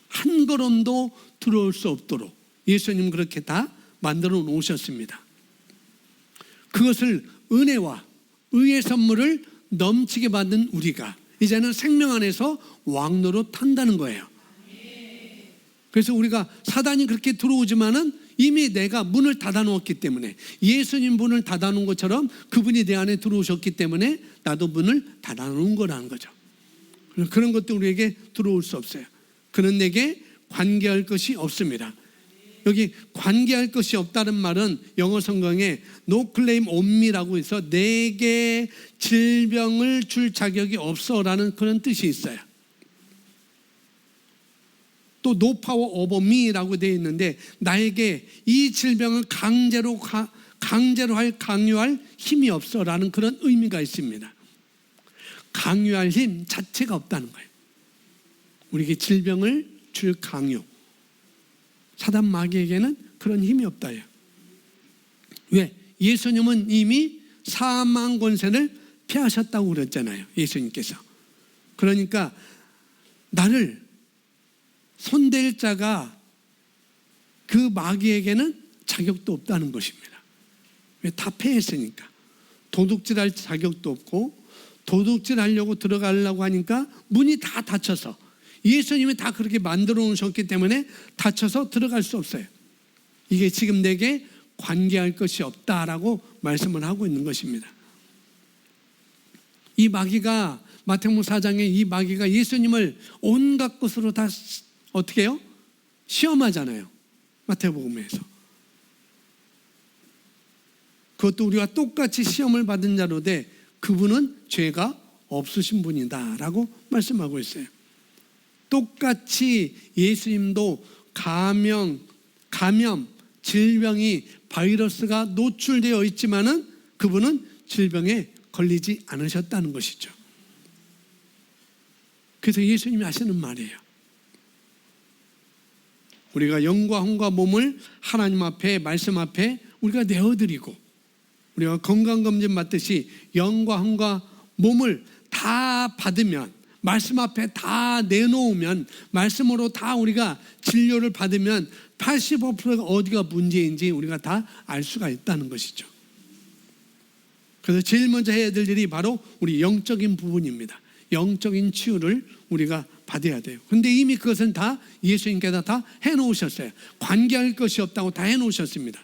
한 걸음도 들어올 수 없도록 예수님은 그렇게 다 만들어 놓으셨습니다. 그것을 은혜와 의의 선물을 넘치게 받는 우리가 이제는 생명 안에서 왕노릇 한다는 거예요. 그래서 우리가, 사단이 그렇게 들어오지만은 이미 내가 문을 닫아 놓았기 때문에, 예수님 문을 닫아 놓은 것처럼 그분이 내 안에 들어오셨기 때문에 나도 문을 닫아 놓은 거라는 거죠. 그런 것도 우리에게 들어올 수 없어요. 그는 내게 관계할 것이 없습니다. 여기 관계할 것이 없다는 말은 영어 성경에 no claim on me라고 해서 내게 질병을 줄 자격이 없어라는 그런 뜻이 있어요. 또 no power over me라고 되어 있는데 나에게 이 질병을 강요할 힘이 없어라는 그런 의미가 있습니다. 강요할 힘 자체가 없다는 거예요. 우리에게 질병을 줄 강요, 사단 마귀에게는 그런 힘이 없다요. 왜? 예수님은 이미 사망 권세를 피하셨다고 그랬잖아요, 예수님께서. 그러니까 나를 손댈 자가 그 마귀에게는 자격도 없다는 것입니다. 왜? 다 패했으니까. 도둑질할 자격도 없고, 도둑질하려고 들어가려고 하니까 문이 다 닫혀서, 예수님이 다 그렇게 만들어 놓으셨기 때문에 닫혀서 들어갈 수 없어요. 이게 지금 내게 관계할 것이 없다라고 말씀을 하고 있는 것입니다. 이 마귀가, 마태복음 4장에 이 마귀가 예수님을 온갖 것으로 다 어떻게 해요? 시험하잖아요, 마태복음에서. 그것도 우리가 똑같이 시험을 받은 자로 돼 그분은 죄가 없으신 분이다라고 말씀하고 있어요. 똑같이 예수님도 감염, 질병이, 바이러스가 노출되어 있지만은 그분은 질병에 걸리지 않으셨다는 것이죠. 그래서 예수님이 하시는 말이에요. 우리가 영과 혼과 몸을 하나님 앞에, 말씀 앞에 우리가 내어드리고, 우리가 건강검진 받듯이 영과 혼과 몸을 다 받으면, 말씀 앞에 다 내놓으면, 말씀으로 다 우리가 진료를 받으면 85%가 어디가 문제인지 우리가 다 알 수가 있다는 것이죠. 그래서 제일 먼저 해야 될 일이 바로 우리 영적인 부분입니다. 영적인 치유를 우리가 받아야 돼요. 근데 이미 그것은 다 예수님께서 다 해놓으셨어요. 관계할 것이 없다고 다 해놓으셨습니다.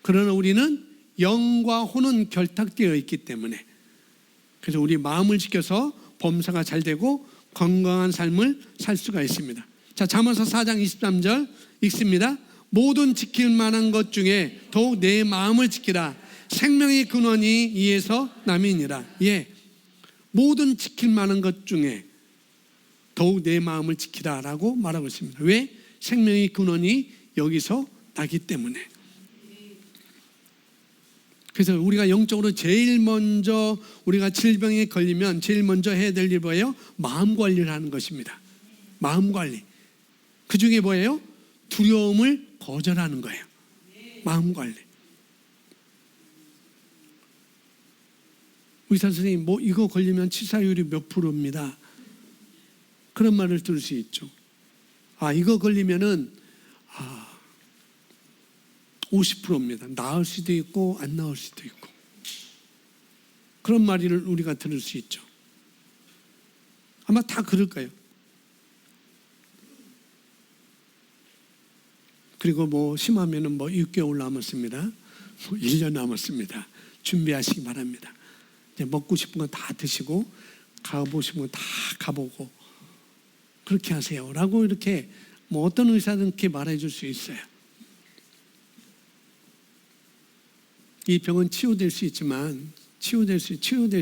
그러나 우리는 영과 혼은 결탁되어 있기 때문에, 그래서 우리 마음을 지켜서 범사가 잘 되고 건강한 삶을 살 수가 있습니다. 자, 잠언서 4장 23절 읽습니다. 모든 지킬 만한 것 중에 더욱 내 마음을 지키라. 생명의 근원이 이에서 남이니라. 예, 모든 지킬 만한 것 중에 더욱 내 마음을 지키라 라고 말하고 있습니다. 왜? 생명의 근원이 여기서 나기 때문에. 그래서 우리가 영적으로 제일 먼저 우리가 질병에 걸리면 제일 먼저 해야 될 일이 뭐예요? 마음 관리를 하는 것입니다. 마음 관리. 그 중에 뭐예요? 두려움을 거절하는 거예요. 마음 관리. 의사 선생님, 뭐 이거 걸리면 치사율이 몇 프로입니다. 그런 말을 들을 수 있죠. 아, 이거 걸리면은 50%입니다. 나을 수도 있고 안 나을 수도 있고. 그런 말을 우리가 들을 수 있죠. 아마 다 그럴 거예요. 그리고 뭐 심하면은 뭐 6개월 남았습니다. 뭐 1년 남았습니다. 준비하시기 바랍니다. 이제 먹고 싶은 거 다 드시고 가보고 싶은 거 다 가보고 그렇게 하세요 라고 이렇게 뭐 어떤 의사든 그렇게 말해 줄 수 있어요. 이 병은 치유될 수 있지만 치유될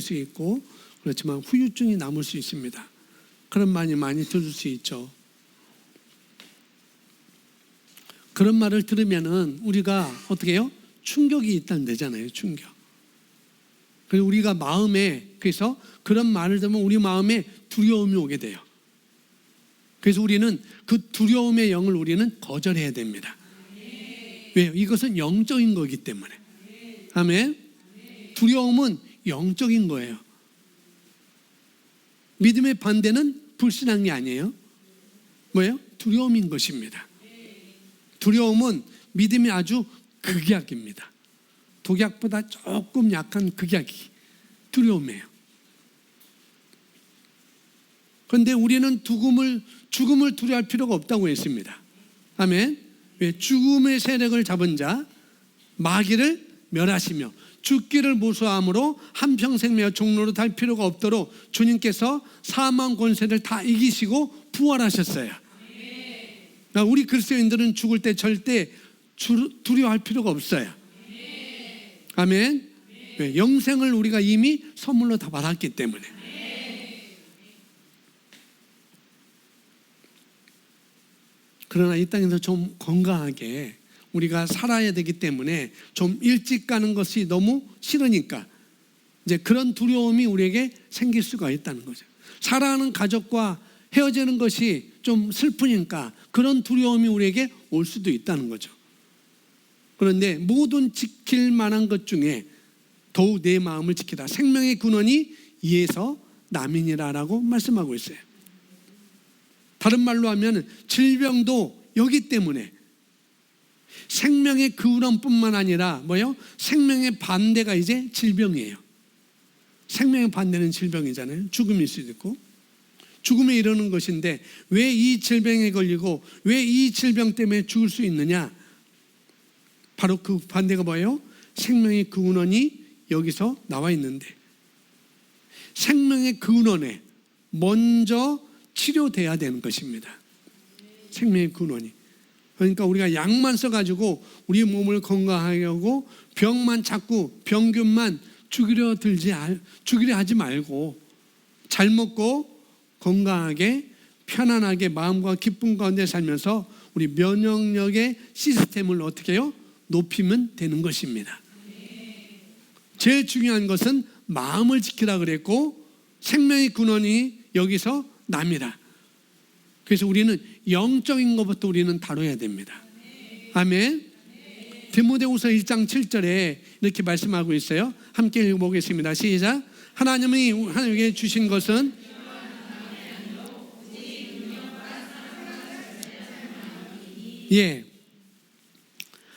수 있고 그렇지만 후유증이 남을 수 있습니다. 그런 말이 많이 들을 수 있죠. 그런 말을 들으면은 우리가 어떻게 해요? 충격이 일단 되잖아요. 충격. 그리고 우리가 마음에, 그래서 그런 말을 들으면 우리 마음에 두려움이 오게 돼요. 그래서 우리는 그 두려움의 영을 우리는 거절해야 됩니다. 왜요? 이것은 영적인 거기 때문에. 아멘. 두려움은 영적인 거예요. 믿음의 반대는 불신한 게 아니에요. 뭐예요? 두려움인 것입니다. 두려움은 믿음이 아주 극약입니다. 독약보다 조금 약한 극약이 두려움이에요. 그런데 우리는 죽음을 두려워할 필요가 없다고 했습니다. 아멘. 왜? 죽음의 세력을 잡은 자 마귀를 멸하시며 죽기를 무서워함으로 한평생 매어 종로로 달 필요가 없도록 주님께서 사망 권세를 다 이기시고 부활하셨어요. 우리 그리스도인들은 죽을 때 절대 두려워할 필요가 없어요. 아멘. 왜? 영생을 우리가 이미 선물로 다 받았기 때문에. 그러나 이 땅에서 좀 건강하게 우리가 살아야 되기 때문에 좀 일찍 가는 것이 너무 싫으니까 이제 그런 두려움이 우리에게 생길 수가 있다는 거죠. 사랑하는 가족과 헤어지는 것이 좀 슬프니까 그런 두려움이 우리에게 올 수도 있다는 거죠. 그런데 모든 지킬 만한 것 중에 더욱 내 마음을 지키라. 생명의 근원이 이에서 남이니라라고 말씀하고 있어요. 다른 말로 하면 질병도 여기 때문에 생명의 근원뿐만 아니라 뭐요? 생명의 반대가 이제 질병이에요. 생명의 반대는 질병이잖아요. 죽음일 수도 있고. 죽음에 이르는 것인데 왜 이 질병에 걸리고 왜 이 질병 때문에 죽을 수 있느냐? 바로 그 반대가 뭐예요? 생명의 근원이 여기서 나와 있는데 생명의 근원에 먼저 치료돼야 되는 것입니다. 생명의 근원이. 그러니까 우리가 약만 써가지고 우리 몸을 건강하려고 병만 찾고 병균만 죽이려 하지 말고 잘 먹고 건강하게 편안하게 마음과 기쁨 가운데 살면서 우리 면역력의 시스템을 어떻게 해요? 높이면 되는 것입니다. 제일 중요한 것은 마음을 지키라 그랬고 생명의 근원이 여기서 남이라. 그래서 우리는 영적인 것부터 우리는 다뤄야 됩니다. 아멘. 디모데후서 1장 7절에 이렇게 말씀하고 있어요. 함께 읽어보겠습니다. 시작. 하나님이 하나님에게 주신 것은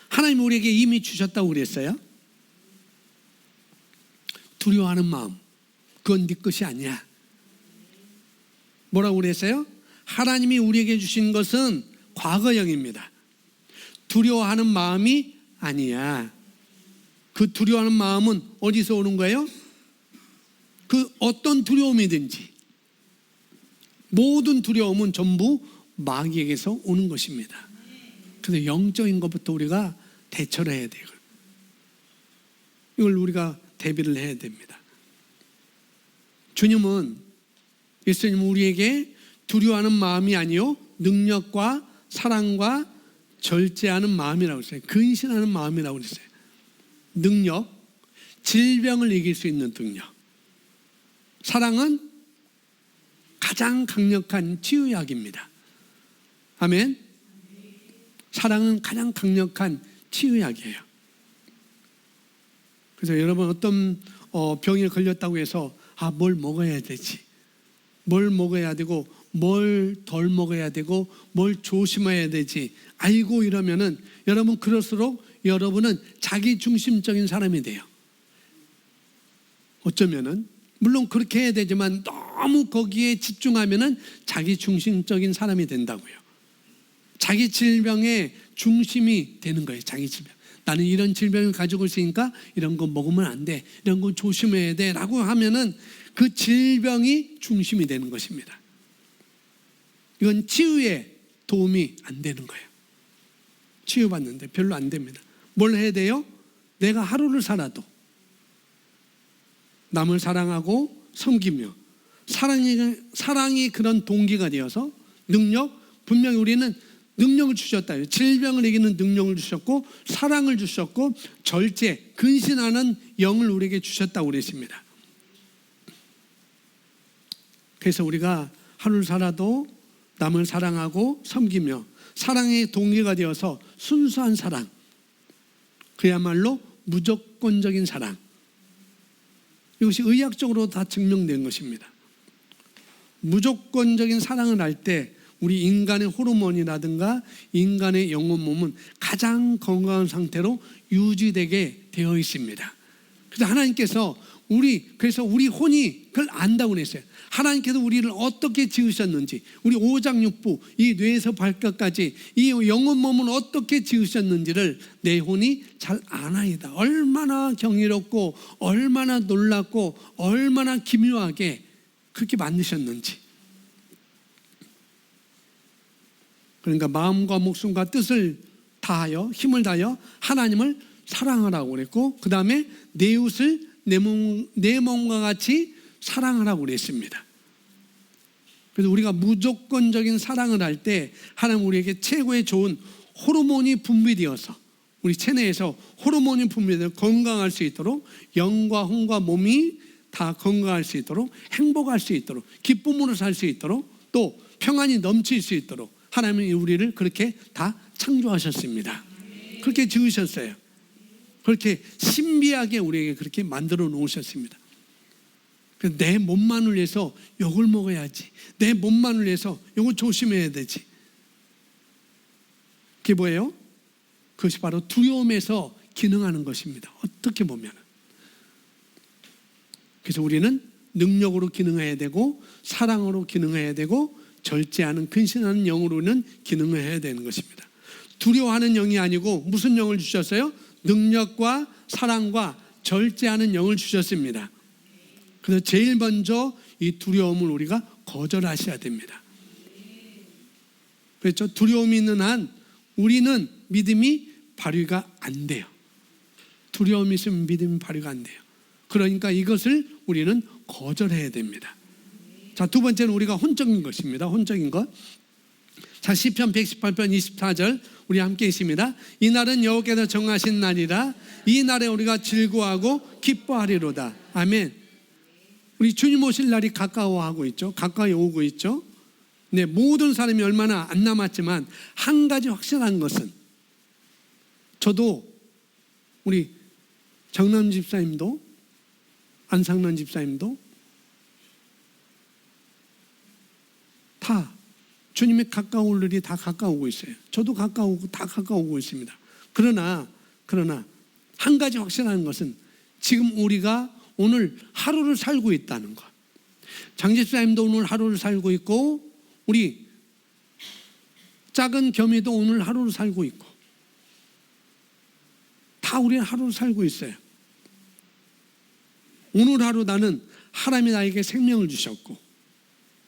하나님 우리에게 이미 주셨다고 그랬어요. 두려워하는 마음, 그건 네 것이 아니야. 뭐라고 그랬어요? 하나님이 우리에게 주신 것은 과거형입니다. 두려워하는 마음이 아니야. 그 두려워하는 마음은 어디서 오는 거예요? 그 어떤 두려움이든지 모든 두려움은 전부 마귀에게서 오는 것입니다. 그래서 영적인 것부터 우리가 대처를 해야 돼요. 이걸 우리가 대비를 해야 됩니다. 주님은, 예수님은 우리에게 두려워하는 마음이 아니요 능력과 사랑과 절제하는 마음이라고 했어요. 근신하는 마음이라고 했어요. 능력, 질병을 이길 수 있는 능력. 사랑은 가장 강력한 치유약입니다. 아멘. 사랑은 가장 강력한 치유약이에요. 그래서 여러분 어떤 병에 걸렸다고 해서 뭘 먹어야 되지, 뭘 먹어야 되고 뭘 덜 먹어야 되고 뭘 조심해야 되지 알고 이러면은 여러분 그럴수록 여러분은 자기 중심적인 사람이 돼요. 어쩌면은 물론 그렇게 해야 되지만 너무 거기에 집중하면은 자기 중심적인 사람이 된다고요. 자기 질병의 중심이 되는 거예요. 자기 질병. 나는 이런 질병을 가지고 있으니까 이런 거 먹으면 안 돼, 이런 거 조심해야 돼 라고 하면은 그 질병이 중심이 되는 것입니다. 이건 치유에 도움이 안 되는 거예요. 치유받는데 별로 안 됩니다. 뭘 해야 돼요? 내가 하루를 살아도 남을 사랑하고 섬기며 사랑이 그런 동기가 되어서 능력, 분명히 우리는 능력을 주셨다. 질병을 이기는 능력을 주셨고 사랑을 주셨고 절제, 근신하는 영을 우리에게 주셨다고 그랬습니다. 그래서 우리가 하루를 살아도 남을 사랑하고 섬기며 사랑의 동기가 되어서 순수한 사랑, 그야말로 무조건적인 사랑, 이것이 의학적으로 다 증명된 것입니다. 무조건적인 사랑을 할 때 우리 인간의 호르몬이라든가 인간의 영혼 몸은 가장 건강한 상태로 유지되게 되어 있습니다. 그래서 하나님께서 그래서 우리 혼이 그걸 안다고 그랬어요. 하나님께서 우리를 어떻게 지으셨는지, 우리 오장육부, 이 뇌에서 발끝까지 이 영혼 몸은 어떻게 지으셨는지를 내 혼이 잘 아나이다. 얼마나 경이롭고 얼마나 놀랍고 얼마나 기묘하게 그렇게 만드셨는지. 그러니까 마음과 목숨과 뜻을 다하여 힘을 다하여 하나님을 사랑하라고 그랬고, 그 다음에 내 이웃을 내 몸과 같이 사랑하라고 그랬습니다. 그래서 우리가 무조건적인 사랑을 할 때 하나님 우리에게 최고의 좋은 호르몬이 분비되어서 우리 체내에서 호르몬이 분비되어 건강할 수 있도록, 영과 혼과 몸이 다 건강할 수 있도록, 행복할 수 있도록, 기쁨으로 살 수 있도록, 또 평안이 넘칠 수 있도록 하나님이 우리를 그렇게 다 창조하셨습니다. 그렇게 지으셨어요. 그렇게 신비하게 우리에게 그렇게 만들어 놓으셨습니다. 내 몸만을 위해서 욕을 먹어야지, 내 몸만을 위해서 이거 조심해야 되지. 그게 뭐예요? 그것이 바로 두려움에서 기능하는 것입니다. 어떻게 보면. 그래서 우리는 능력으로 기능해야 되고 사랑으로 기능해야 되고 절제하는 근신하는 영으로는 기능을 해야 되는 것입니다. 두려워하는 영이 아니고 무슨 영을 주셨어요? 능력과 사랑과 절제하는 영을 주셨습니다. 그래서 제일 먼저 이 두려움을 우리가 거절하셔야 됩니다. 그렇죠? 두려움이 있는 한 우리는 믿음이 발휘가 안 돼요. 두려움이 있으면 믿음이 발휘가 안 돼요. 그러니까 이것을 우리는 거절해야 됩니다. 자, 두 번째는 우리가 혼적인 것입니다. 혼적인 것. 자, 시편 118편 24절 우리 함께 있습니다. 이날은 여호와께서 정하신 날이라 이 날에 우리가 즐거워하고 기뻐하리로다. 아멘. 우리 주님 오실 날이 가까워하고 있죠. 가까이 오고 있죠. 네, 모든 사람이 얼마나 안 남았지만 한 가지 확실한 것은, 저도 우리 정남 집사님도 안상란 집사님도 다 주님이 가까울 일이 다 가까우고 있어요. 저도 가까우고 다 가까우고 있습니다. 그러나 한 가지 확실한 것은 지금 우리가 오늘 하루를 살고 있다는 것. 장 집사님도 오늘 하루를 살고 있고, 우리 작은 겸이도 오늘 하루를 살고 있고, 다 우리는 하루를 살고 있어요. 오늘 하루 나는 하나님이 나에게 생명을 주셨고,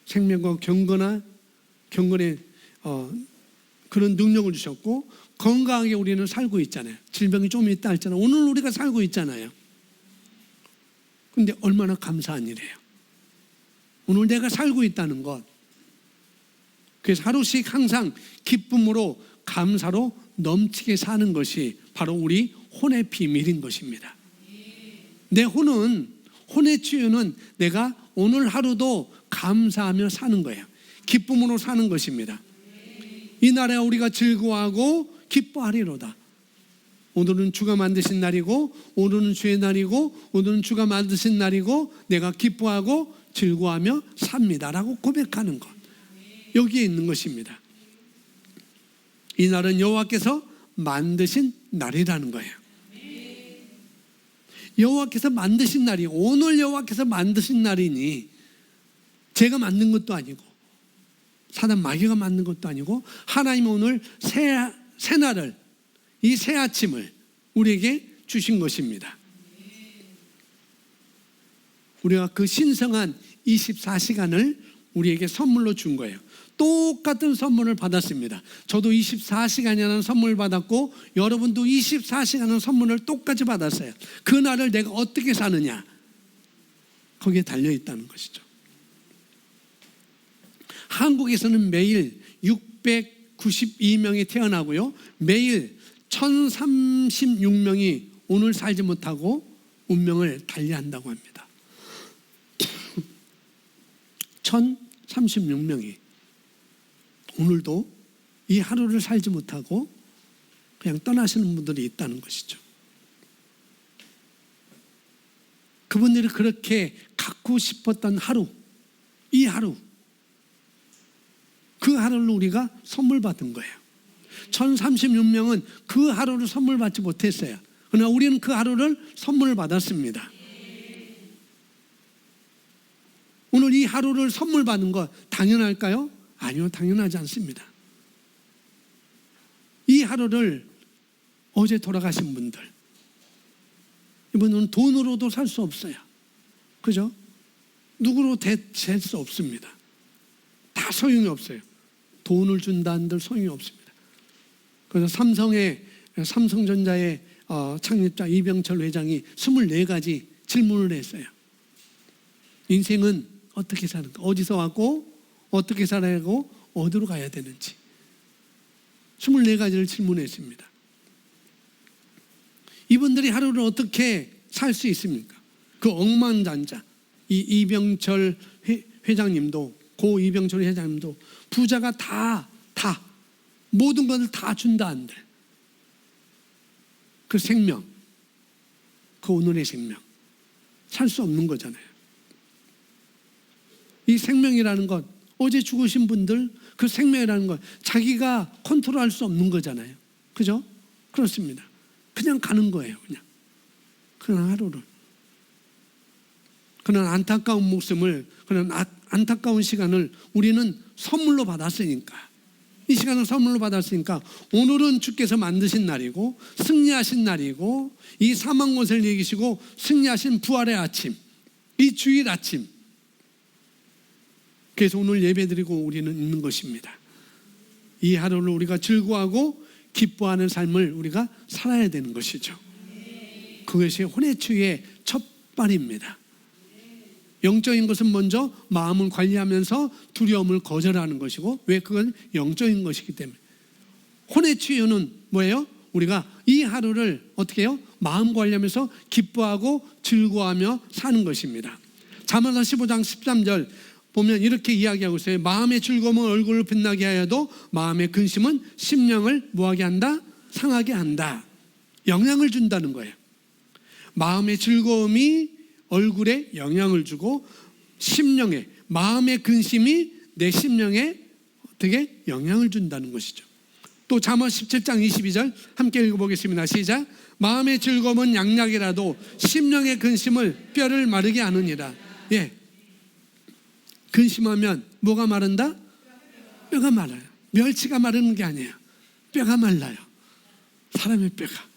생명과 경건의 그런 능력을 주셨고, 건강하게 우리는 살고 있잖아요. 질병이 좀 있다 할잖아요. 오늘 우리가 살고 있잖아요. 근데 얼마나 감사한 일이에요. 오늘 내가 살고 있다는 것. 그래서 하루씩 항상 기쁨으로 감사로 넘치게 사는 것이 바로 우리 혼의 비밀인 것입니다. 내 혼의 치유는 내가 오늘 하루도 감사하며 사는 거예요. 기쁨으로 사는 것입니다. 이 날에 우리가 즐거워하고 기뻐하리로다. 오늘은 주가 만드신 날이고, 오늘은 주의 날이고, 오늘은 주가 만드신 날이고, 내가 기뻐하고 즐거워하며 삽니다라고 고백하는 것. 여기에 있는 것입니다. 이 날은 여호와께서 만드신 날이라는 거예요. 여호와께서 만드신 날이, 오늘 여호와께서 만드신 날이니 제가 만든 것도 아니고 사단 마귀가 만든 것도 아니고, 하나님이 오늘 새 날을, 이 새 아침을 우리에게 주신 것입니다. 우리가 그 신성한 24시간을 우리에게 선물로 준 거예요. 똑같은 선물을 받았습니다. 저도 24시간이라는 선물을 받았고, 여러분도 24시간의 선물을 똑같이 받았어요. 그 날을 내가 어떻게 사느냐, 거기에 달려있다는 것이죠. 한국에서는 매일 692명이 태어나고요, 매일 1036명이 오늘 살지 못하고 운명을 달리한다고 합니다. 1036명이 오늘도 이 하루를 살지 못하고 그냥 떠나시는 분들이 있다는 것이죠. 그분들이 그렇게 갖고 싶었던 하루, 이 하루, 그 하루를 우리가 선물 받은 거예요. 1036명은 그 하루를 선물 받지 못했어요. 그러나 우리는 그 하루를 선물 받았습니다. 오늘 이 하루를 선물 받는 것 당연할까요? 아니요, 당연하지 않습니다. 이 하루를 어제 돌아가신 분들, 이분은 돈으로도 살 수 없어요. 그죠? 누구로 잴 수 없습니다. 다 소용이 없어요. 돈을 준다 한들 소용이 없습니다. 그래서 삼성전자의 창립자 이병철 회장이 24가지 질문을 했어요. 인생은 어떻게 사는가? 어디서 왔고 어떻게 살아야 하고 어디로 가야 되는지 24가지를 질문했습니다. 이분들이 하루를 어떻게 살 수 있습니까? 그 억만장자, 이 이병철 회장님도, 고 이병철 회장님도 부자가 다 모든 것을 다 준다 한들 그 생명, 그 오늘의 생명 살 수 없는 거잖아요. 이 생명이라는 것, 어제 죽으신 분들 그 생명이라는 것 자기가 컨트롤할 수 없는 거잖아요. 그죠? 그렇습니다. 그냥 가는 거예요. 그냥 하루를. 그런 안타까운 목숨을, 그런 안타까운 시간을 우리는 선물로 받았으니까, 이 시간을 선물로 받았으니까 오늘은 주께서 만드신 날이고 승리하신 날이고, 이 사망 것을 이기시고 승리하신 부활의 아침, 이 주일 아침, 그래서 오늘 예배드리고 우리는 있는 것입니다. 이 하루를 우리가 즐거워하고 기뻐하는 삶을 우리가 살아야 되는 것이죠. 그것이 혼의 치유의 첫 발입니다. 영적인 것은 먼저 마음을 관리하면서 두려움을 거절하는 것이고, 왜? 그건 영적인 것이기 때문에. 혼의 치유는 뭐예요? 우리가 이 하루를 어떻게 해요? 마음 관리하면서 기뻐하고 즐거워하며 사는 것입니다. 잠언서 15장 13절 보면 이렇게 이야기하고 있어요. 마음의 즐거움은 얼굴을 빛나게 하여도 마음의 근심은 심령을 뭐하게 한다? 상하게 한다. 영향을 준다는 거예요. 마음의 즐거움이 얼굴에 영향을 주고 심령에, 마음의 근심이 내 심령에 어떻게 영향을 준다는 것이죠. 또 잠언 17장 22절 함께 읽어보겠습니다. 시작. 마음의 즐거움은 양약이라도 심령의 근심을 뼈를 마르게 하느니라. 예, 근심하면 뭐가 마른다? 뼈가 말라요. 멸치가 마르는 게 아니에요. 뼈가 말라요. 사람의 뼈가.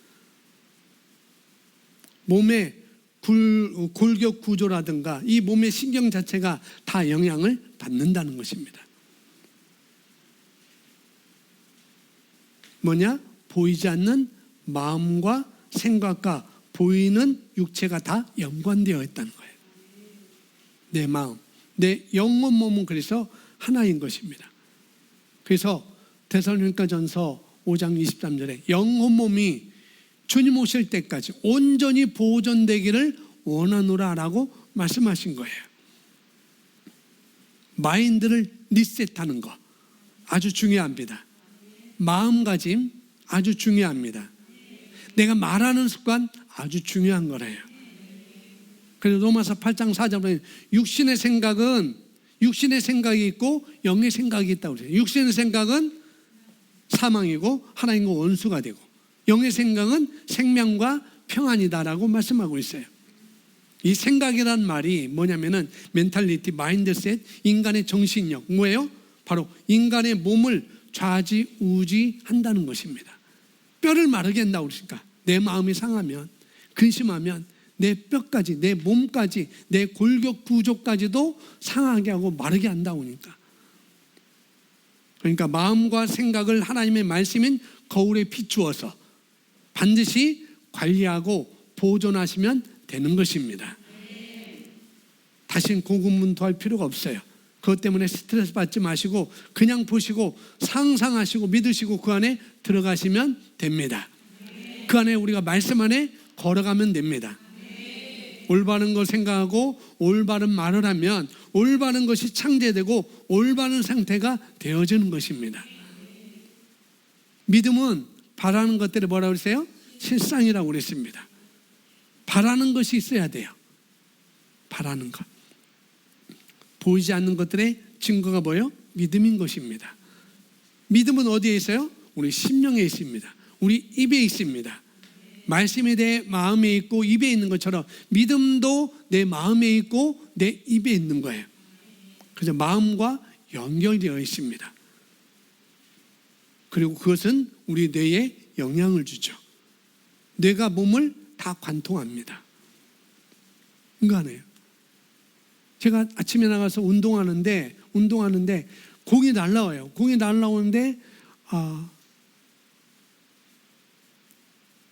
몸의 골격 구조라든가 이 몸의 신경 자체가 다 영향을 받는다는 것입니다. 뭐냐? 보이지 않는 마음과 생각과 보이는 육체가 다 연관되어 있다는 거예요. 내 마음, 내 영혼 몸은 그래서 하나인 것입니다. 그래서 데살로니가전서 5장 23절에 영혼 몸이 주님 오실 때까지 온전히 보존되기를 원하노라라고 말씀하신 거예요. 마인드를 리셋하는 거 아주 중요합니다. 마음가짐 아주 중요합니다. 내가 말하는 습관 아주 중요한 거래요. 그래서 로마서 8장 4절에 보면 육신의 생각이 있고 영의 생각이 있다고 그래요. 육신의 생각은 사망이고 하나님과 원수가 되고 영의 생각은 생명과 평안이다라고 말씀하고 있어요. 이 생각이란 말이 뭐냐면은 멘탈리티, 마인드셋, 인간의 정신력, 뭐예요? 바로 인간의 몸을 좌지우지한다는 것입니다. 뼈를 마르게 한다고 그러니까 내 마음이 상하면, 근심하면 내 뼈까지, 내 몸까지, 내 골격 구조까지도 상하게 하고 마르게 한다고 하니까. 그러니까 마음과 생각을 하나님의 말씀인 거울에 비추어서 반드시 관리하고 보존하시면 되는 것입니다. 다시는 고군분투할 필요가 없어요. 그것 때문에 스트레스 받지 마시고 그냥 보시고 상상하시고 믿으시고 그 안에 들어가시면 됩니다. 그 안에 우리가 말씀 안에 걸어가면 됩니다. 올바른 걸 생각하고 올바른 말을 하면 올바른 것이 창제되고 올바른 상태가 되어지는 것입니다. 믿음은 바라는 것들을 뭐라고 그랬어요? 실상이라고 그랬습니다. 바라는 것이 있어야 돼요. 바라는 것. 보이지 않는 것들의 증거가 뭐예요? 믿음인 것입니다. 믿음은 어디에 있어요? 우리 심령에 있습니다. 우리 입에 있습니다. 말씀에 대해 마음에 있고 입에 있는 것처럼 믿음도 내 마음에 있고 내 입에 있는 거예요. 그래서 마음과 연결되어 있습니다. 그리고 그것은 우리 뇌에 영향을 주죠. 뇌가 몸을 다 관통합니다. 이거 아니에요. 제가 아침에 나가서 운동하는데 공이 날라와요. 공이 날라오는데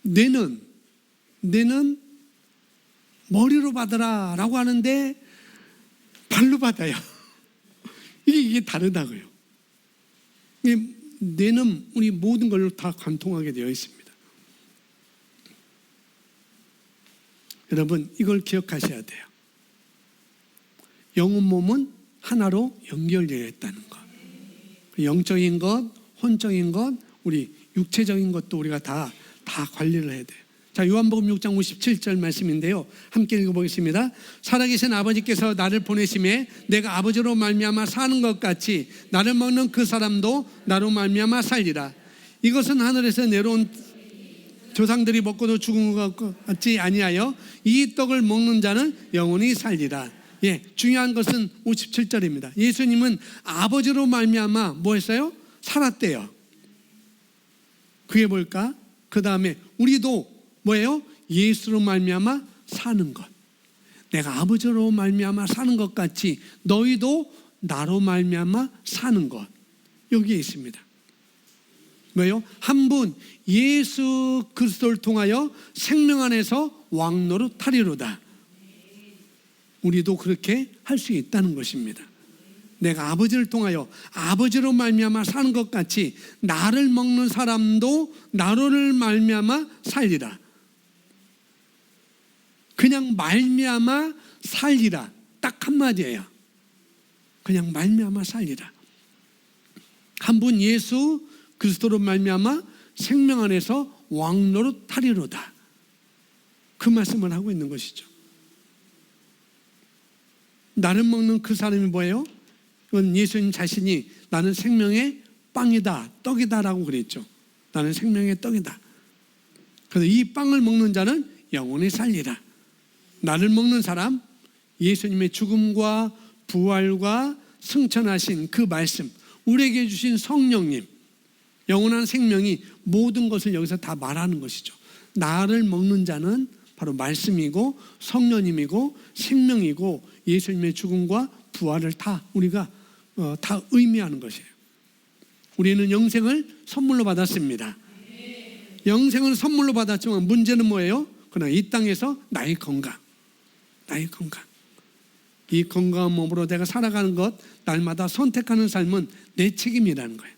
뇌는 머리로 받아라 라고 하는데 발로 받아요. 이게 다르다고요. 뇌는 우리 모든 걸 다 관통하게 되어 있습니다. 여러분 이걸 기억하셔야 돼요. 영혼 몸은 하나로 연결되어 있다는 것. 영적인 것, 혼적인 것, 우리 육체적인 것도 우리가 다 관리를 해야 돼요. 자, 요한복음 6장 57절 말씀인데요. 함께 읽어보겠습니다. 살아계신 아버지께서 나를 보내심에 내가 아버지로 말미암아 사는 것 같이 나를 먹는 그 사람도 나로 말미암아 살리라. 이것은 하늘에서 내려온 조상들이 먹고도 죽은 것 같지 아니하여 이 떡을 먹는 자는 영원히 살리라. 예, 중요한 것은 57절입니다. 예수님은 아버지로 말미암아 뭐 했어요? 살았대요. 그게 뭘까? 그 다음에 우리도 뭐예요? 예수로 말미암아 사는 것. 내가 아버지로 말미암아 사는 것 같이 너희도 나로 말미암아 사는 것. 여기에 있습니다. 뭐예요? 한 분 예수 그리스도를 통하여 생명 안에서 왕노릇하리로다. 우리도 그렇게 할 수 있다는 것입니다. 내가 아버지를 통하여 아버지로 말미암아 사는 것 같이 나를 먹는 사람도 나로를 말미암아 살리라. 그냥 말미암아 살리라. 딱 한마디예요. 그냥 말미암아 살리라. 한 분 예수 그리스도로 말미암아 생명 안에서 왕노릇하리로다. 그 말씀을 하고 있는 것이죠. 나를 먹는 그 사람이 뭐예요? 그건 예수님 자신이 나는 생명의 빵이다, 떡이다라고 그랬죠. 나는 생명의 떡이다. 그래서 이 빵을 먹는 자는 영원히 살리라. 나를 먹는 사람, 예수님의 죽음과 부활과 승천하신 그 말씀, 우리에게 주신 성령님, 영원한 생명이 모든 것을 여기서 다 말하는 것이죠. 나를 먹는 자는 바로 말씀이고 성령님이고 생명이고 예수님의 죽음과 부활을 다 우리가 다 의미하는 것이에요. 우리는 영생을 선물로 받았습니다. 영생을 선물로 받았지만 문제는 뭐예요? 그러나 이 땅에서 나의 건강, 이 건강한 몸으로 내가 살아가는 것, 날마다 선택하는 삶은 내 책임이라는 거예요.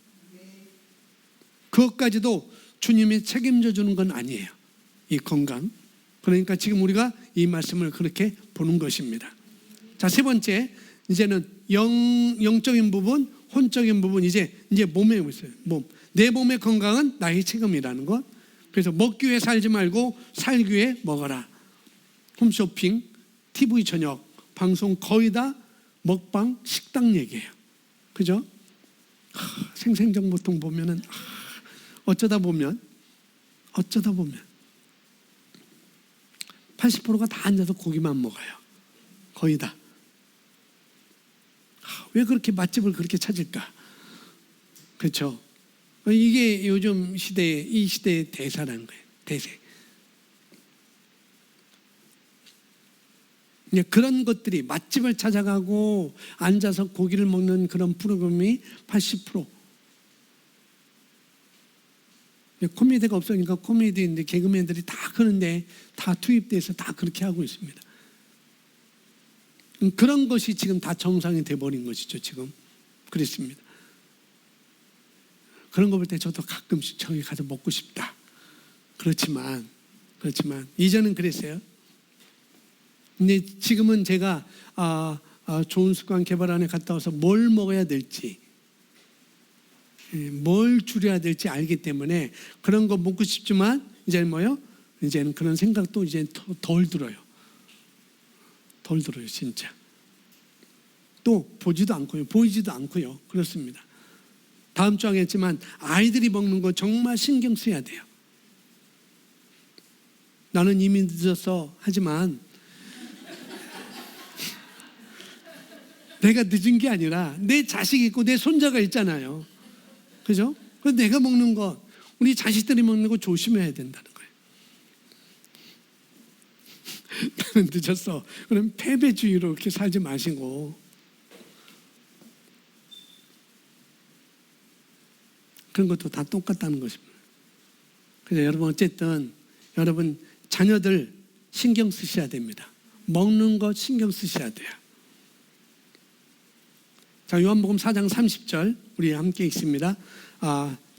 그것까지도 주님이 책임져 주는 건 아니에요. 이 건강. 그러니까 지금 우리가 이 말씀을 그렇게 보는 것입니다. 자, 세 번째, 이제는 영적인 부분, 혼적인 부분, 이제 몸에 있어요. 내 몸의 건강은 나의 책임이라는 것. 그래서 먹기 위해 살지 말고 살기 위해 먹어라. 홈쇼핑, TV 저녁, 방송 거의 다 먹방, 식당 얘기예요. 그죠? 생생정보통 보면은 어쩌다 보면 80%가 다 앉아서 고기만 먹어요. 거의 다. 왜 그렇게 맛집을 그렇게 찾을까? 그렇죠? 이게 요즘 이 시대의 대사라는 거예요. 대세. 그런 것들이 맛집을 찾아가고 앉아서 고기를 먹는 그런 프로그램이 80%. 코미디가 없으니까 코미디인데 개그맨들이 다 그런데 다 투입돼서 다 그렇게 하고 있습니다. 그런 것이 지금 다 정상이 돼버린 것이죠. 지금 그렇습니다. 그런 거 볼 때 저도 가끔씩 저기 가서 먹고 싶다. 그렇지만 이전은 그랬어요. 근데 지금은 제가 좋은 습관 개발안에 갔다 와서 뭘 먹어야 될지, 뭘 줄여야 될지 알기 때문에 그런 거 먹고 싶지만 이제는 뭐요? 이제는 그런 생각도 이제 덜 들어요. 진짜. 또 보지도 않고요, 보이지도 않고요. 그렇습니다. 다음 주 하겠지만 아이들이 먹는 거 정말 신경 써야 돼요. 나는 이미 늦었어 하지만 내가 늦은 게 아니라 내 자식이 있고 내 손자가 있잖아요. 그죠? 그래서 내가 먹는 거, 우리 자식들이 먹는 거 조심해야 된다는 거예요. 나는 늦었어. 그럼 패배주의로 이렇게 살지 마시고. 그런 것도 다 똑같다는 것입니다. 그래서 여러분 어쨌든 여러분 자녀들 신경 쓰셔야 됩니다. 먹는 것 신경 쓰셔야 돼요. 자, 요한복음 4장 30절 우리 함께 읽습니다.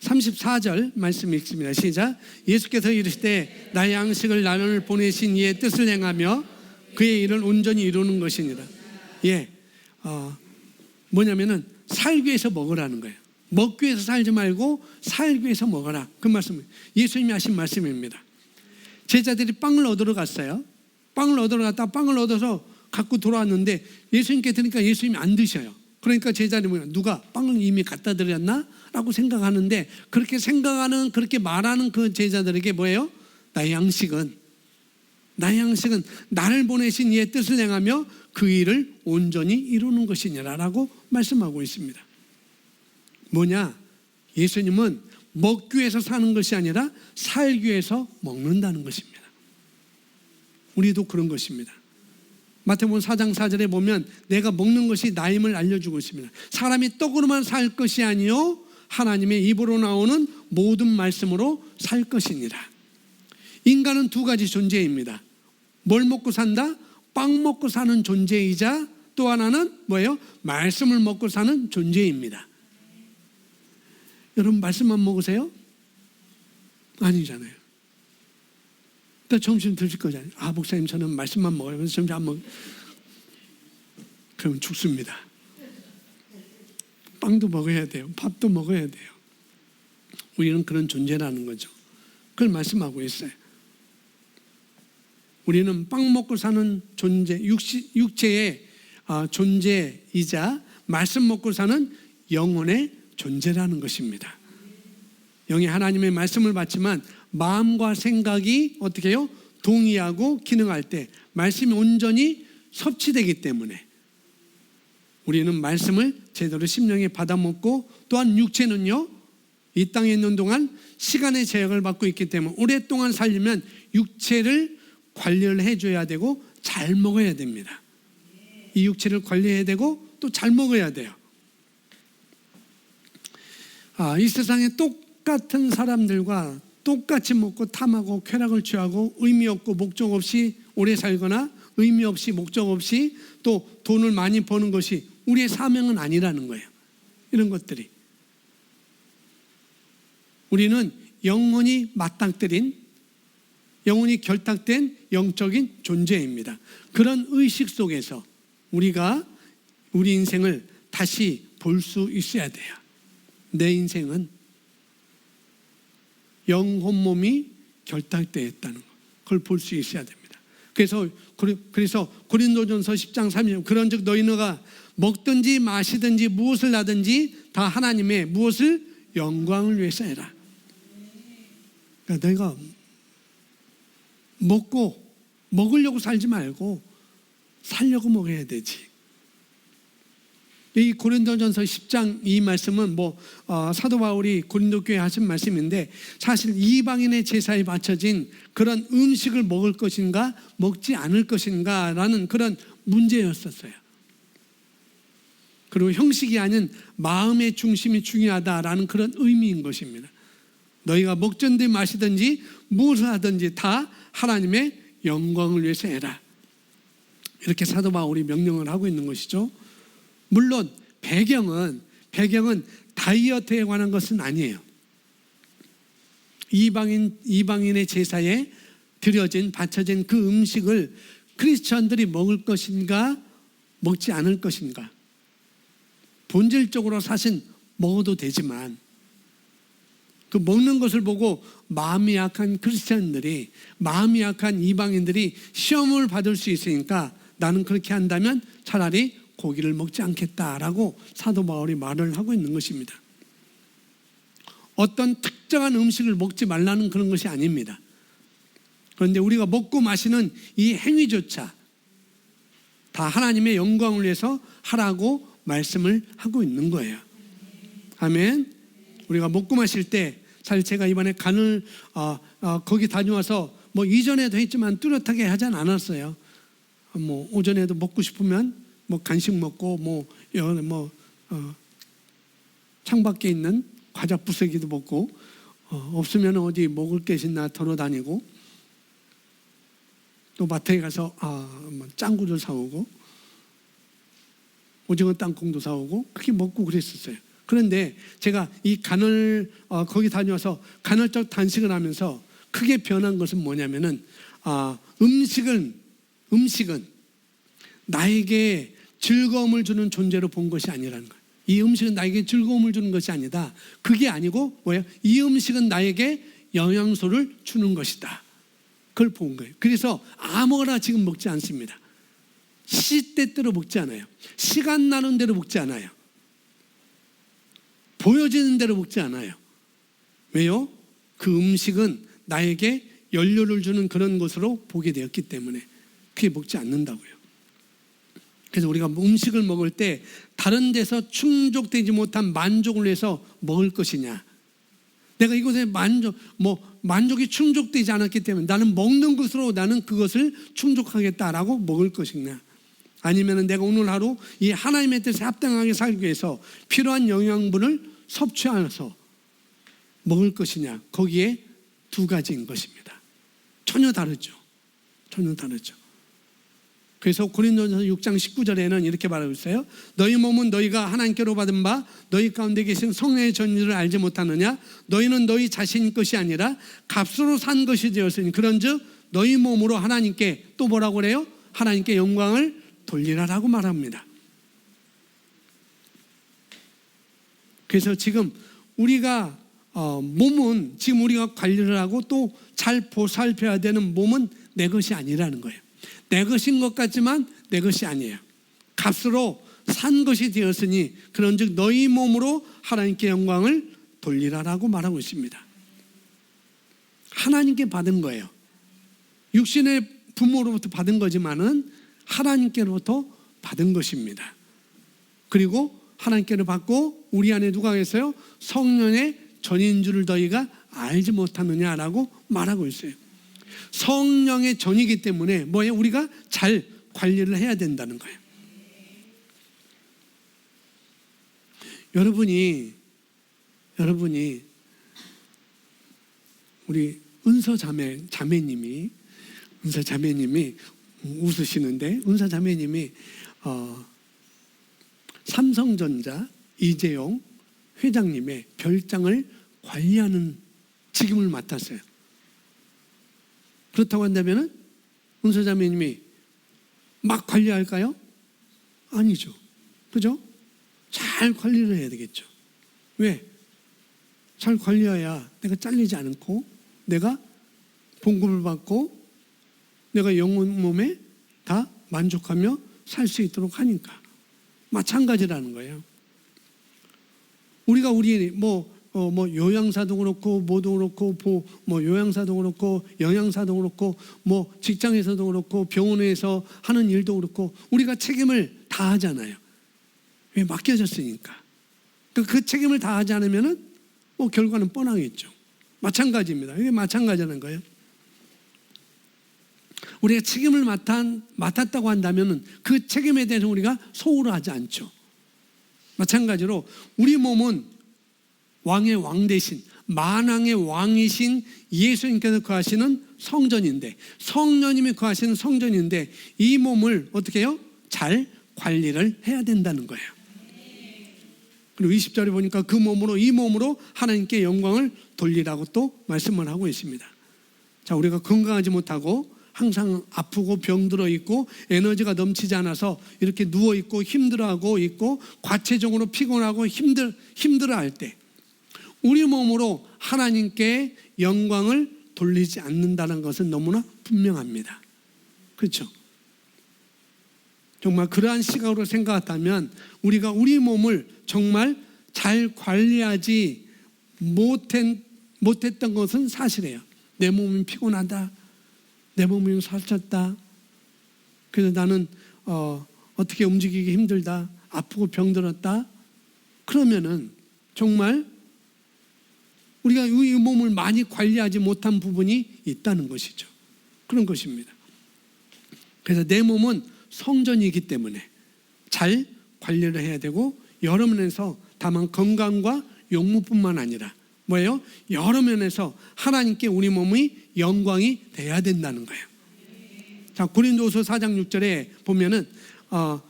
34절 말씀 읽습니다. 시작. 예수께서 이르시되 나의 양식을 나를 보내신 이의 뜻을 행하며 그의 일을 온전히 이루는 것이니라. 뭐냐면은 살기 위해서 먹으라는 거예요. 먹기 위해서 살지 말고 살기 위해서 먹어라. 그 말씀, 예수님이 하신 말씀입니다. 제자들이 빵을 얻으러 갔어요. 빵을 얻으러 갔다가 빵을 얻어서 갖고 돌아왔는데 예수님께 드니까 예수님이 안 드셔요. 그러니까 제자들이 뭐야? 누가 빵을 이미 갖다 드렸나? 라고 생각하는데 그렇게 생각하는, 그렇게 말하는 그 제자들에게 뭐예요? 나의 양식은 나를 보내신 이의 뜻을 행하며 그 일을 온전히 이루는 것이니라 라고 말씀하고 있습니다. 뭐냐? 예수님은 먹기 위해서 사는 것이 아니라 살기 위해서 먹는다는 것입니다. 우리도 그런 것입니다. 마태복음 4장 4절에 보면 내가 먹는 것이 나임을 알려주고 있습니다. 사람이 떡으로만 살 것이 아니요 하나님의 입으로 나오는 모든 말씀으로 살 것이니라. 인간은 두 가지 존재입니다. 뭘 먹고 산다? 빵 먹고 사는 존재이자 또 하나는 뭐예요? 말씀을 먹고 사는 존재입니다. 여러분 말씀만 먹으세요? 아니잖아요. 또 점심 드실 거잖아요. 목사님 저는 말씀만 먹어요. 그래서 점심 안 먹어요. 그러면 죽습니다. 빵도 먹어야 돼요. 밥도 먹어야 돼요. 우리는 그런 존재라는 거죠. 그걸 말씀하고 있어요. 우리는 빵 먹고 사는 존재, 육체의 존재이자 말씀 먹고 사는 영혼의 존재라는 것입니다. 영이 하나님의 말씀을 받지만 마음과 생각이 어떻게 해요? 동의하고 기능할 때 말씀이 온전히 섭취되기 때문에 우리는 말씀을 제대로 심령에 받아먹고, 또한 육체는요, 이 땅에 있는 동안 시간의 제약을 받고 있기 때문에 오랫동안 살려면 육체를 관리를 해줘야 되고 잘 먹어야 됩니다. 이 육체를 관리해야 되고 또 잘 먹어야 돼요. 이 세상에 똑같은 사람들과 똑같이 먹고 탐하고 쾌락을 취하고 의미 없고 목적 없이 오래 살거나 의미 없이 목적 없이 또 돈을 많이 버는 것이 우리의 사명은 아니라는 거예요. 이런 것들이. 우리는 영혼이 맞닥뜨린, 영혼이 결탁된 영적인 존재입니다. 그런 의식 속에서 우리가 우리 인생을 다시 볼 수 있어야 돼요. 내 인생은 영혼 몸이 결탁되었다는 것, 그걸 볼 수 있어야 됩니다. 그래서 고린도전서 10장 30절, 그런즉 너희가 먹든지 마시든지 무엇을 하든지 다 하나님의 무엇을 영광을 위해서 해라. 그러니까 너희가 먹으려고 살지 말고 살려고 먹어야 되지. 이 고린도전서 10장 이 말씀은 사도 바울이 고린도 교회에 하신 말씀인데, 사실 이방인의 제사에 바쳐진 그런 음식을 먹을 것인가 먹지 않을 것인가 라는 그런 문제였었어요. 그리고 형식이 아닌 마음의 중심이 중요하다라는 그런 의미인 것입니다. 너희가 먹든지 마시든지 무엇을 하든지 다 하나님의 영광을 위해서 해라. 이렇게 사도 바울이 명령을 하고 있는 것이죠. 물론 배경은 다이어트에 관한 것은 아니에요. 이방인의 제사에 바쳐진 그 음식을 크리스천들이 먹을 것인가 먹지 않을 것인가, 본질적으로 사실 먹어도 되지만 그 먹는 것을 보고 마음이 약한 크리스천들이, 마음이 약한 이방인들이 시험을 받을 수 있으니까 나는 그렇게 한다면 차라리 고기를 먹지 않겠다라고 사도 바울이 말을 하고 있는 것입니다. 어떤 특정한 음식을 먹지 말라는 그런 것이 아닙니다. 그런데 우리가 먹고 마시는 이 행위조차 다 하나님의 영광을 위해서 하라고 말씀을 하고 있는 거예요. 아멘. 우리가 먹고 마실 때, 사실 제가 이번에 간을 거기 다녀와서 이전에도 했지만 뚜렷하게 하진 않았어요. 오전에도 먹고 싶으면 간식 먹고 창밖에 있는 과자 부스러기도 먹고, 없으면 어디 먹을 게 있나 돌아다니고, 또 마트에 가서 짱구를 사오고 오징어 땅콩도 사오고 그렇게 먹고 그랬었어요. 그런데 제가 이 거기 다녀와서 간헐적 단식을 하면서 크게 변한 것은 뭐냐면은 음식은 나에게 즐거움을 주는 존재로 본 것이 아니라는 거예요. 이 음식은 나에게 즐거움을 주는 것이 아니다. 그게 아니고 이 음식은 나에게 영양소를 주는 것이다. 그걸 본 거예요. 그래서 아무거나 지금 먹지 않습니다. 시때때로 먹지 않아요. 시간 나는 대로 먹지 않아요. 보여지는 대로 먹지 않아요. 왜요? 그 음식은 나에게 연료를 주는 그런 것으로 보게 되었기 때문에 그게 먹지 않는다고요. 그래서 우리가 음식을 먹을 때 다른 데서 충족되지 못한 만족을 위해서 먹을 것이냐, 내가 이것에 만족이 충족되지 않았기 때문에 나는 먹는 것으로 나는 그것을 충족하겠다라고 먹을 것이냐, 아니면 내가 오늘 하루 이 하나님의 뜻에 합당하게 살기 위해서 필요한 영양분을 섭취하면서 먹을 것이냐, 거기에 두 가지인 것입니다. 전혀 다르죠. 그래서 고린도전서 6장 19절에는 이렇게 말하고 있어요. 너희 몸은 너희가 하나님께로 받은 바 너희 가운데 계신 성령의 전율을 알지 못하느냐? 너희는 너희 자신 것이 아니라 값으로 산 것이 되었으니 그런즉 너희 몸으로 하나님께, 또 뭐라고 그래요? 하나님께 영광을 돌리라라고 말합니다. 그래서 지금 우리가 몸은 지금 우리가 관리를 하고 또 잘 보살펴야 되는 몸은 내 것이 아니라는 거예요. 내 것인 것 같지만 내 것이 아니에요. 값으로 산 것이 되었으니 그런즉 너희 몸으로 하나님께 영광을 돌리라라고 말하고 있습니다. 하나님께 받은 거예요. 육신의 부모로부터 받은 거지만은 하나님께로부터 받은 것입니다. 그리고 하나님께로 받고 우리 안에 누가 계세요? 성령의 전인 줄을 너희가 알지 못하느냐라고 말하고 있어요. 성령의 전이기 때문에 뭐예요? 우리가 잘 관리를 해야 된다는 거예요. 여러분이 우리 은서 자매님이 웃으시는데, 은서 자매님이 삼성전자 이재용 회장님의 별장을 관리하는 직임을 맡았어요. 그렇다고 한다면 은서 자매님이 막 관리할까요? 아니죠. 그죠? 잘 관리를 해야 되겠죠. 왜? 잘 관리해야 내가 잘리지 않고 내가 봉급을 받고 내가 영혼 몸에 다 만족하며 살 수 있도록 하니까. 마찬가지라는 거예요. 우리가 요양사도 그렇고 뭐도 그렇고 요양사도 그렇고 영양사도 그렇고 직장에서도 그렇고 병원에서 하는 일도 그렇고 우리가 책임을 다 하잖아요. 왜? 맡겨졌으니까. 그 책임을 다 하지 않으면은 결과는 뻔하겠죠. 마찬가지입니다. 이게 마찬가지라는 거예요. 우리가 책임을 맡았다고 한다면 그 책임에 대해서 우리가 소홀하지 않죠. 마찬가지로 우리 몸은 왕의 왕 대신 만왕의 왕이신 예수님께서 거하시는 성전인데, 성령님이 거하시는 성전인데 이 몸을 어떻게 해요? 잘 관리를 해야 된다는 거예요. 그리고 20절에 보니까 이 몸으로 하나님께 영광을 돌리라고 또 말씀을 하고 있습니다. 자, 우리가 건강하지 못하고 항상 아프고 병들어 있고 에너지가 넘치지 않아서 이렇게 누워 있고 힘들어하고 있고 과체적으로 피곤하고 힘들어할 때 우리 몸으로 하나님께 영광을 돌리지 않는다는 것은 너무나 분명합니다. 그렇죠? 정말 그러한 시각으로 생각한다면 우리가 우리 몸을 정말 잘 관리하지 못했던 것은 사실이에요. 내 몸이 피곤하다. 내 몸이 살쪘다. 그래서 나는 어떻게 움직이기 힘들다. 아프고 병들었다. 그러면은 정말 우리가 이 몸을 많이 관리하지 못한 부분이 있다는 것이죠. 그런 것입니다. 그래서 내 몸은 성전이기 때문에 잘 관리를 해야 되고 여러 면에서 다만 건강과 용무뿐만 아니라 뭐예요? 여러 면에서 하나님께 우리 몸이 영광이 돼야 된다는 거예요. 자, 고린도후서 4장 6절에 보면은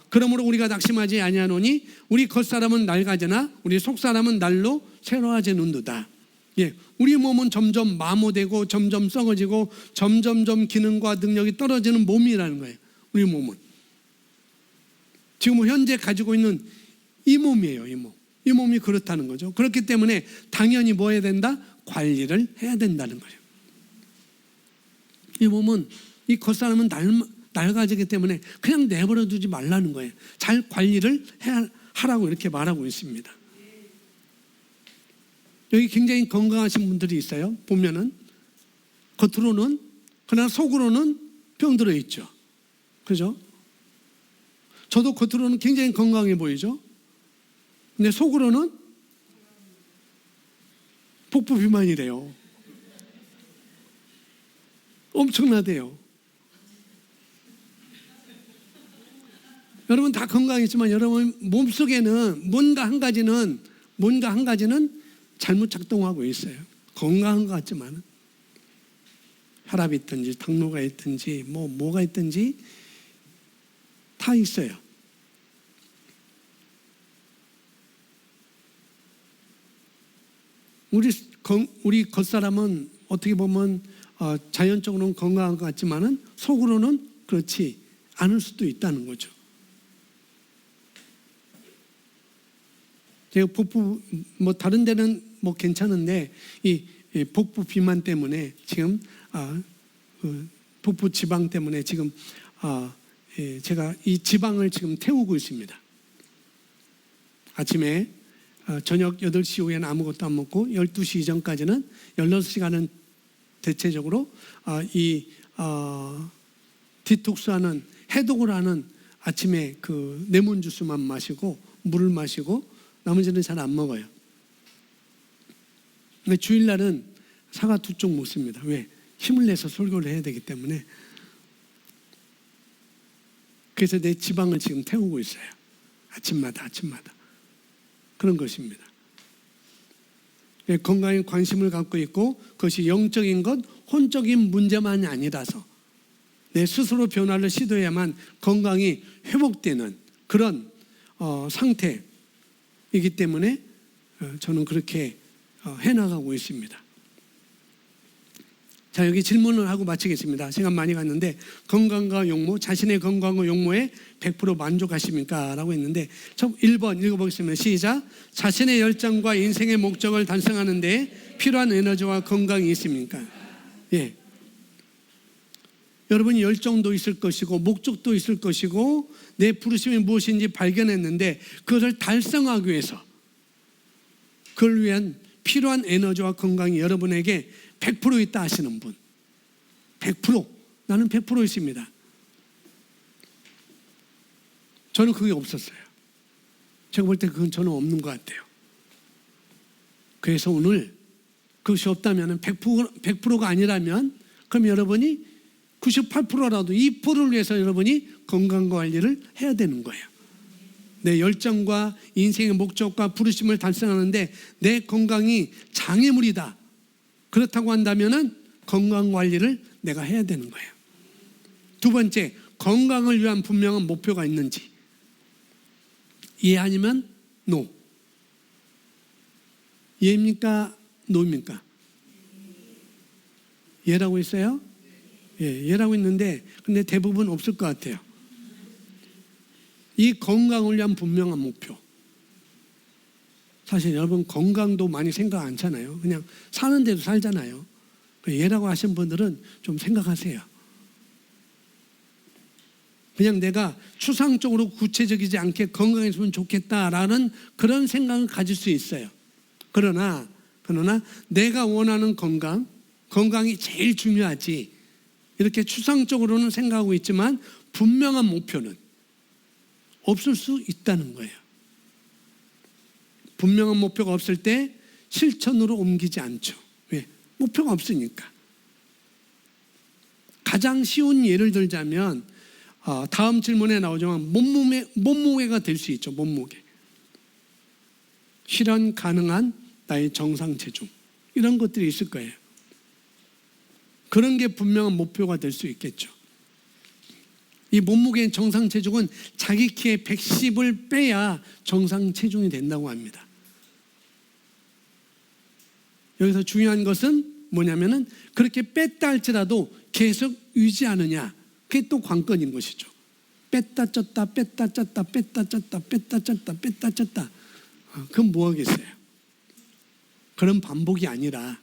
그러므로 우리가 낙심하지 아니하노니 우리 겉사람은 낡아지나 우리 속사람은 날로 새로워지는도다. 예, 우리 몸은 점점 마모되고 점점 썩어지고 점점점 기능과 능력이 떨어지는 몸이라는 거예요. 우리 몸은 지금 현재 가지고 있는 이 몸이에요. 이 몸이 그렇다는 거죠. 그렇기 때문에 당연히 뭐 해야 된다? 관리를 해야 된다는 거예요. 이 몸은 이 겉사람은 낡아지기 때문에 그냥 내버려 두지 말라는 거예요. 잘 관리를 하라고 이렇게 말하고 있습니다. 여기 굉장히 건강하신 분들이 있어요. 보면은 겉으로는 그러나 속으로는 병들어 있죠. 그죠? 저도 겉으로는 굉장히 건강해 보이죠. 근데 속으로는 복부 비만이래요. 엄청나대요. 여러분 다 건강했지만 여러분 몸속에는 뭔가 한 가지는 잘못 작동하고 있어요. 건강한 것 같지만 혈압이 있든지 당뇨가 있든지 뭐가 있든지 다 있어요. 우리 겉사람은 어떻게 보면 자연적으로는 건강한 것 같지만은 속으로는 그렇지 않을 수도 있다는 거죠. 제가 복부 다른 데는 괜찮은데 이 복부 비만 때문에 지금 복부 지방 때문에 지금 제가 이 지방을 지금 태우고 있습니다. 아침에 저녁 8시 이후에는 아무것도 안 먹고 12시 이전까지는 16시간은 대체적으로 디톡스하는, 해독을 하는 아침에 그 레몬 주스만 마시고 물을 마시고 나머지는 잘 안 먹어요. 근데 주일날은 사과 2쪽 먹습니다. 왜? 힘을 내서 설교를 해야 되기 때문에. 그래서 내 지방을 지금 태우고 있어요. 아침마다 그런 것입니다. 건강에 관심을 갖고 있고 그것이 영적인 것, 혼적인 문제만이 아니라서 내 스스로 변화를 시도해야만 건강이 회복되는 그런 상태이기 때문에 저는 그렇게 해나가고 있습니다. 자, 여기 질문을 하고 마치겠습니다. 시간 많이 갔는데, 건강과 용모, 자신의 건강과 용모에 100% 만족하십니까? 라고 했는데 1번 읽어보겠습니다. 시작. 자신의 열정과 인생의 목적을 달성하는 데 필요한 에너지와 건강이 있습니까? 예. 여러분이 열정도 있을 것이고 목적도 있을 것이고 내 부르심이 무엇인지 발견했는데 그것을 달성하기 위해서 그걸 위한 필요한 에너지와 건강이 여러분에게 100% 있다 하시는 분, 100%, 나는 100% 있습니다. 저는 그게 없었어요. 제가 볼 때 그건 저는 없는 것 같아요. 그래서 오늘 그것이 없다면 100%가 아니라면 그럼 여러분이 98%라도 2%를 위해서 여러분이 건강관리를 해야 되는 거예요. 내 열정과 인생의 목적과 부르심을 달성하는데 내 건강이 장애물이다. 그렇다고 한다면 건강관리를 내가 해야 되는 거예요. 두 번째, 건강을 위한 분명한 목표가 있는지. 예 아니면 노. 예입니까? 노입니까? 예라고 했어요? 예, 예라고 했는데 근데 대부분 없을 것 같아요. 이 건강을 위한 분명한 목표. 사실 여러분 건강도 많이 생각 안 하잖아요. 그냥 사는 데도 살잖아요. 예라고 하신 분들은 좀 생각하세요. 그냥 내가 추상적으로 구체적이지 않게 건강했으면 좋겠다라는 그런 생각을 가질 수 있어요. 그러나 내가 원하는 건강이 제일 중요하지. 이렇게 추상적으로는 생각하고 있지만 분명한 목표는 없을 수 있다는 거예요. 분명한 목표가 없을 때 실천으로 옮기지 않죠. 왜? 목표가 없으니까. 가장 쉬운 예를 들자면 다음 질문에 나오지만 몸무게가 될 수 있죠. 몸무게. 실현 가능한 나의 정상 체중. 이런 것들이 있을 거예요. 그런 게 분명한 목표가 될 수 있겠죠. 이 몸무게의 정상 체중은 자기 키의 110을 빼야 정상 체중이 된다고 합니다. 여기서 중요한 것은 뭐냐면은 그렇게 뺐다 할지라도 계속 유지하느냐. 그게 또 관건인 것이죠. 뺐다 쪘다 뺐다 쪘다 뺐다 쪘다 뺐다 쪘다 뺐다 쪘다. 그건 뭐 하겠어요. 그런 반복이 아니라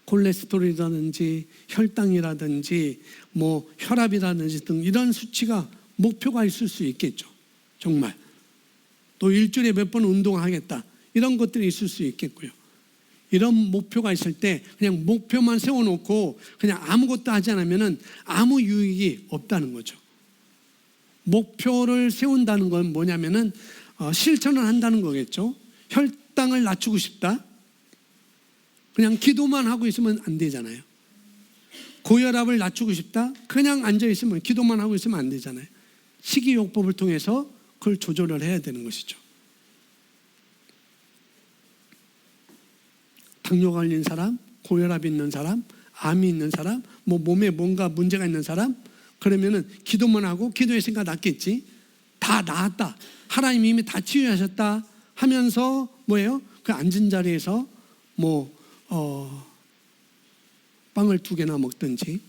콜레스테롤이라든지 혈당이라든지 뭐 혈압이라든지 등 이런 수치가 목표가 있을 수 있겠죠. 정말. 또 일주일에 몇 번 운동하겠다. 이런 것들이 있을 수 있겠고요. 이런 목표가 있을 때 그냥 목표만 세워놓고 그냥 아무것도 하지 않으면 아무 유익이 없다는 거죠. 목표를 세운다는 건 뭐냐면은 실천을 한다는 거겠죠. 혈당을 낮추고 싶다. 그냥 기도만 하고 있으면 안 되잖아요. 고혈압을 낮추고 싶다. 그냥 앉아 있으면 기도만 하고 있으면 안 되잖아요. 식이요법을 통해서 그걸 조절을 해야 되는 것이죠. 당뇨 걸린 사람, 고혈압 있는 사람, 암이 있는 사람, 뭐 몸에 뭔가 문제가 있는 사람, 그러면은 기도만 하고 기도했으니까 낫겠지. 다 나았다. 하나님이 이미 다 치유하셨다 하면서 뭐예요? 그 앉은 자리에서 빵을 2개나 먹든지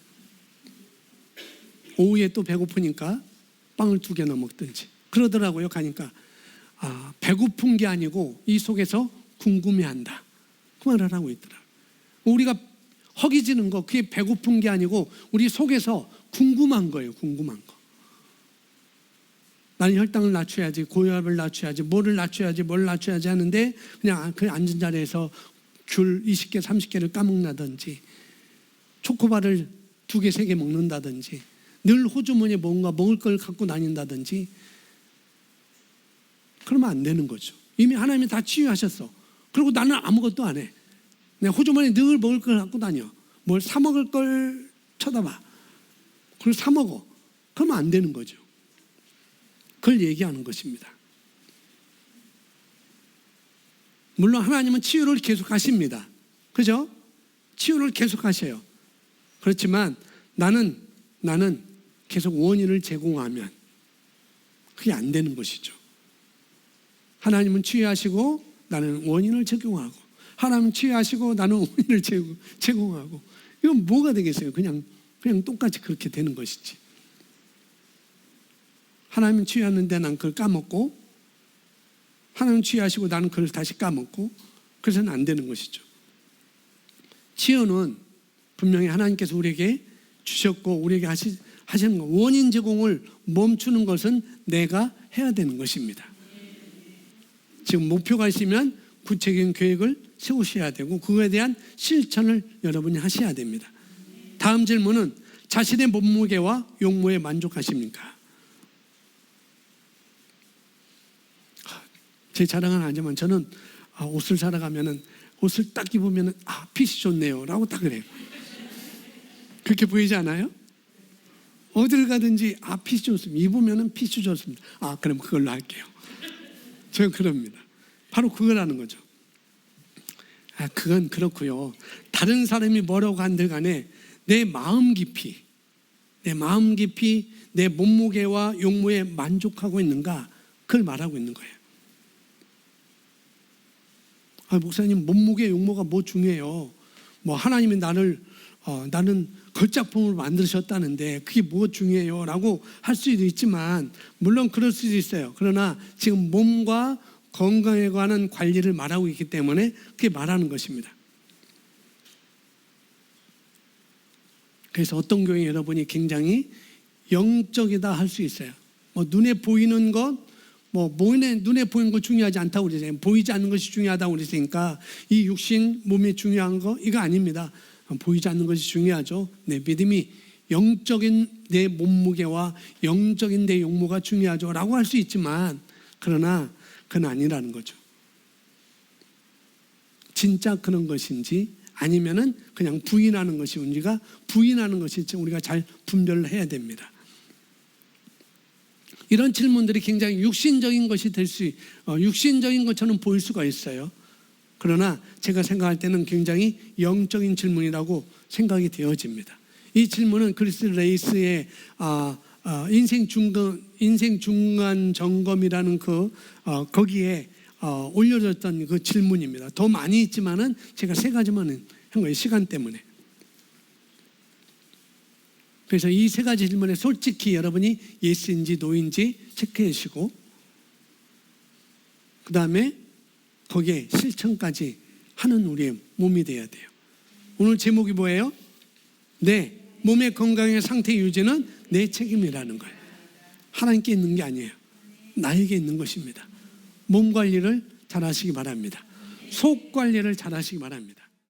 오후에 또 배고프니까 빵을 2개나 먹든지 그러더라고요. 가니까 배고픈 게 아니고 이 속에서 궁금해한다. 그 말을 하고 있더라고요. 우리가 허기지는 거, 그게 배고픈 게 아니고 우리 속에서 궁금한 거예요. 궁금한 거. 나는 혈당을 낮춰야지, 고혈압을 낮춰야지, 뭘 낮춰야지 하는데 그냥 그 앉은 자리에서 귤 20개, 30개를 까먹는다든지 초코바를 2개, 3개 먹는다든지 늘 호주머니에 뭔가 먹을 걸 갖고 다닌다든지 그러면 안 되는 거죠. 이미 하나님이 다 치유하셨어. 그리고 나는 아무것도 안 해. 내 호주머니에 늘 먹을 걸 갖고 다녀. 뭘 사 먹을 걸 쳐다봐. 그리고 사 먹어. 그러면 안 되는 거죠. 그걸 얘기하는 것입니다. 물론 하나님은 치유를 계속 하십니다. 그죠? 치유를 계속 하셔요. 그렇지만 나는 계속 원인을 제공하면 그게 안 되는 것이죠. 하나님은 치유하시고 나는 원인을 제공하고, 하나님은 치유하시고 나는 원인을 제공하고, 이건 뭐가 되겠어요? 그냥 똑같이 그렇게 되는 것이지. 하나님은 치유하는데 난 그걸 까먹고, 하나님은 치유하시고 나는 그걸 다시 까먹고, 그래서는 안 되는 것이죠. 치유는 분명히 하나님께서 우리에게 주셨고 우리에게 하시는 거, 원인 제공을 멈추는 것은 내가 해야 되는 것입니다. 지금 목표가 있으면 구체적인 계획을 세우셔야 되고 그거에 대한 실천을 여러분이 하셔야 됩니다. 다음 질문은 자신의 몸무게와 용모에 만족하십니까? 제 자랑은 아니지만 저는 옷을 사러 가면은 옷을 딱 입으면은 핏이 좋네요 라고 딱 그래요. 그렇게 보이지 않아요? 어딜 가든지 핏이 좋습니다. 입으면은 핏이 좋습니다. 그럼 그걸로 할게요. 저는 그럽니다. 바로 그거라는 거죠. 그건 그렇고요. 다른 사람이 뭐라고 한들 간에 내 마음 깊이 내 몸무게와 용모에 만족하고 있는가, 그걸 말하고 있는 거예요. 목사님, 몸무게 용모가 뭐 중요해요? 뭐 하나님이 나는 걸작품으로 만드셨다는데 그게 뭐 중요해요? 라고 할 수도 있지만, 물론 그럴 수도 있어요. 그러나 지금 몸과 건강에 관한 관리를 말하고 있기 때문에 그게 말하는 것입니다. 그래서 어떤 경우에 여러분이 굉장히 영적이다 할 수 있어요. 눈에 보이는 것, 눈에 보이는 거 중요하지 않다고 그러잖아요. 보이지 않는 것이 중요하다고 그랬으니까 이 육신, 몸이 중요한 거, 이거 아닙니다. 보이지 않는 것이 중요하죠. 내 믿음이 영적인 내 몸무게와 영적인 내 용모가 중요하죠 라고 할 수 있지만, 그러나 그건 아니라는 거죠. 진짜 그런 것인지 아니면은 그냥 부인하는 것이 우리가 부인하는 것일지 우리가 잘 분별을 해야 됩니다. 이런 질문들이 굉장히 육신적인 것이 육신적인 것처럼 보일 수가 있어요. 그러나 제가 생각할 때는 굉장히 영적인 질문이라고 생각이 되어집니다. 이 질문은 크리스 레이스의 인생 중간 점검이라는 거기에 올려졌던 그 질문입니다. 더 많이 있지만은 제가 3가지만 한 거예요, 시간 때문에. 그래서 이 3가지 질문에 솔직히 여러분이 예스인지 노인지 체크해 주시고, 그 다음에 거기에 실천까지 하는 우리의 몸이 되어야 돼요. 오늘 제목이 뭐예요? 내 몸의 건강의 상태 유지는 내 책임이라는 거예요. 하나님께 있는 게 아니에요. 나에게 있는 것입니다. 몸 관리를 잘 하시기 바랍니다. 속 관리를 잘 하시기 바랍니다.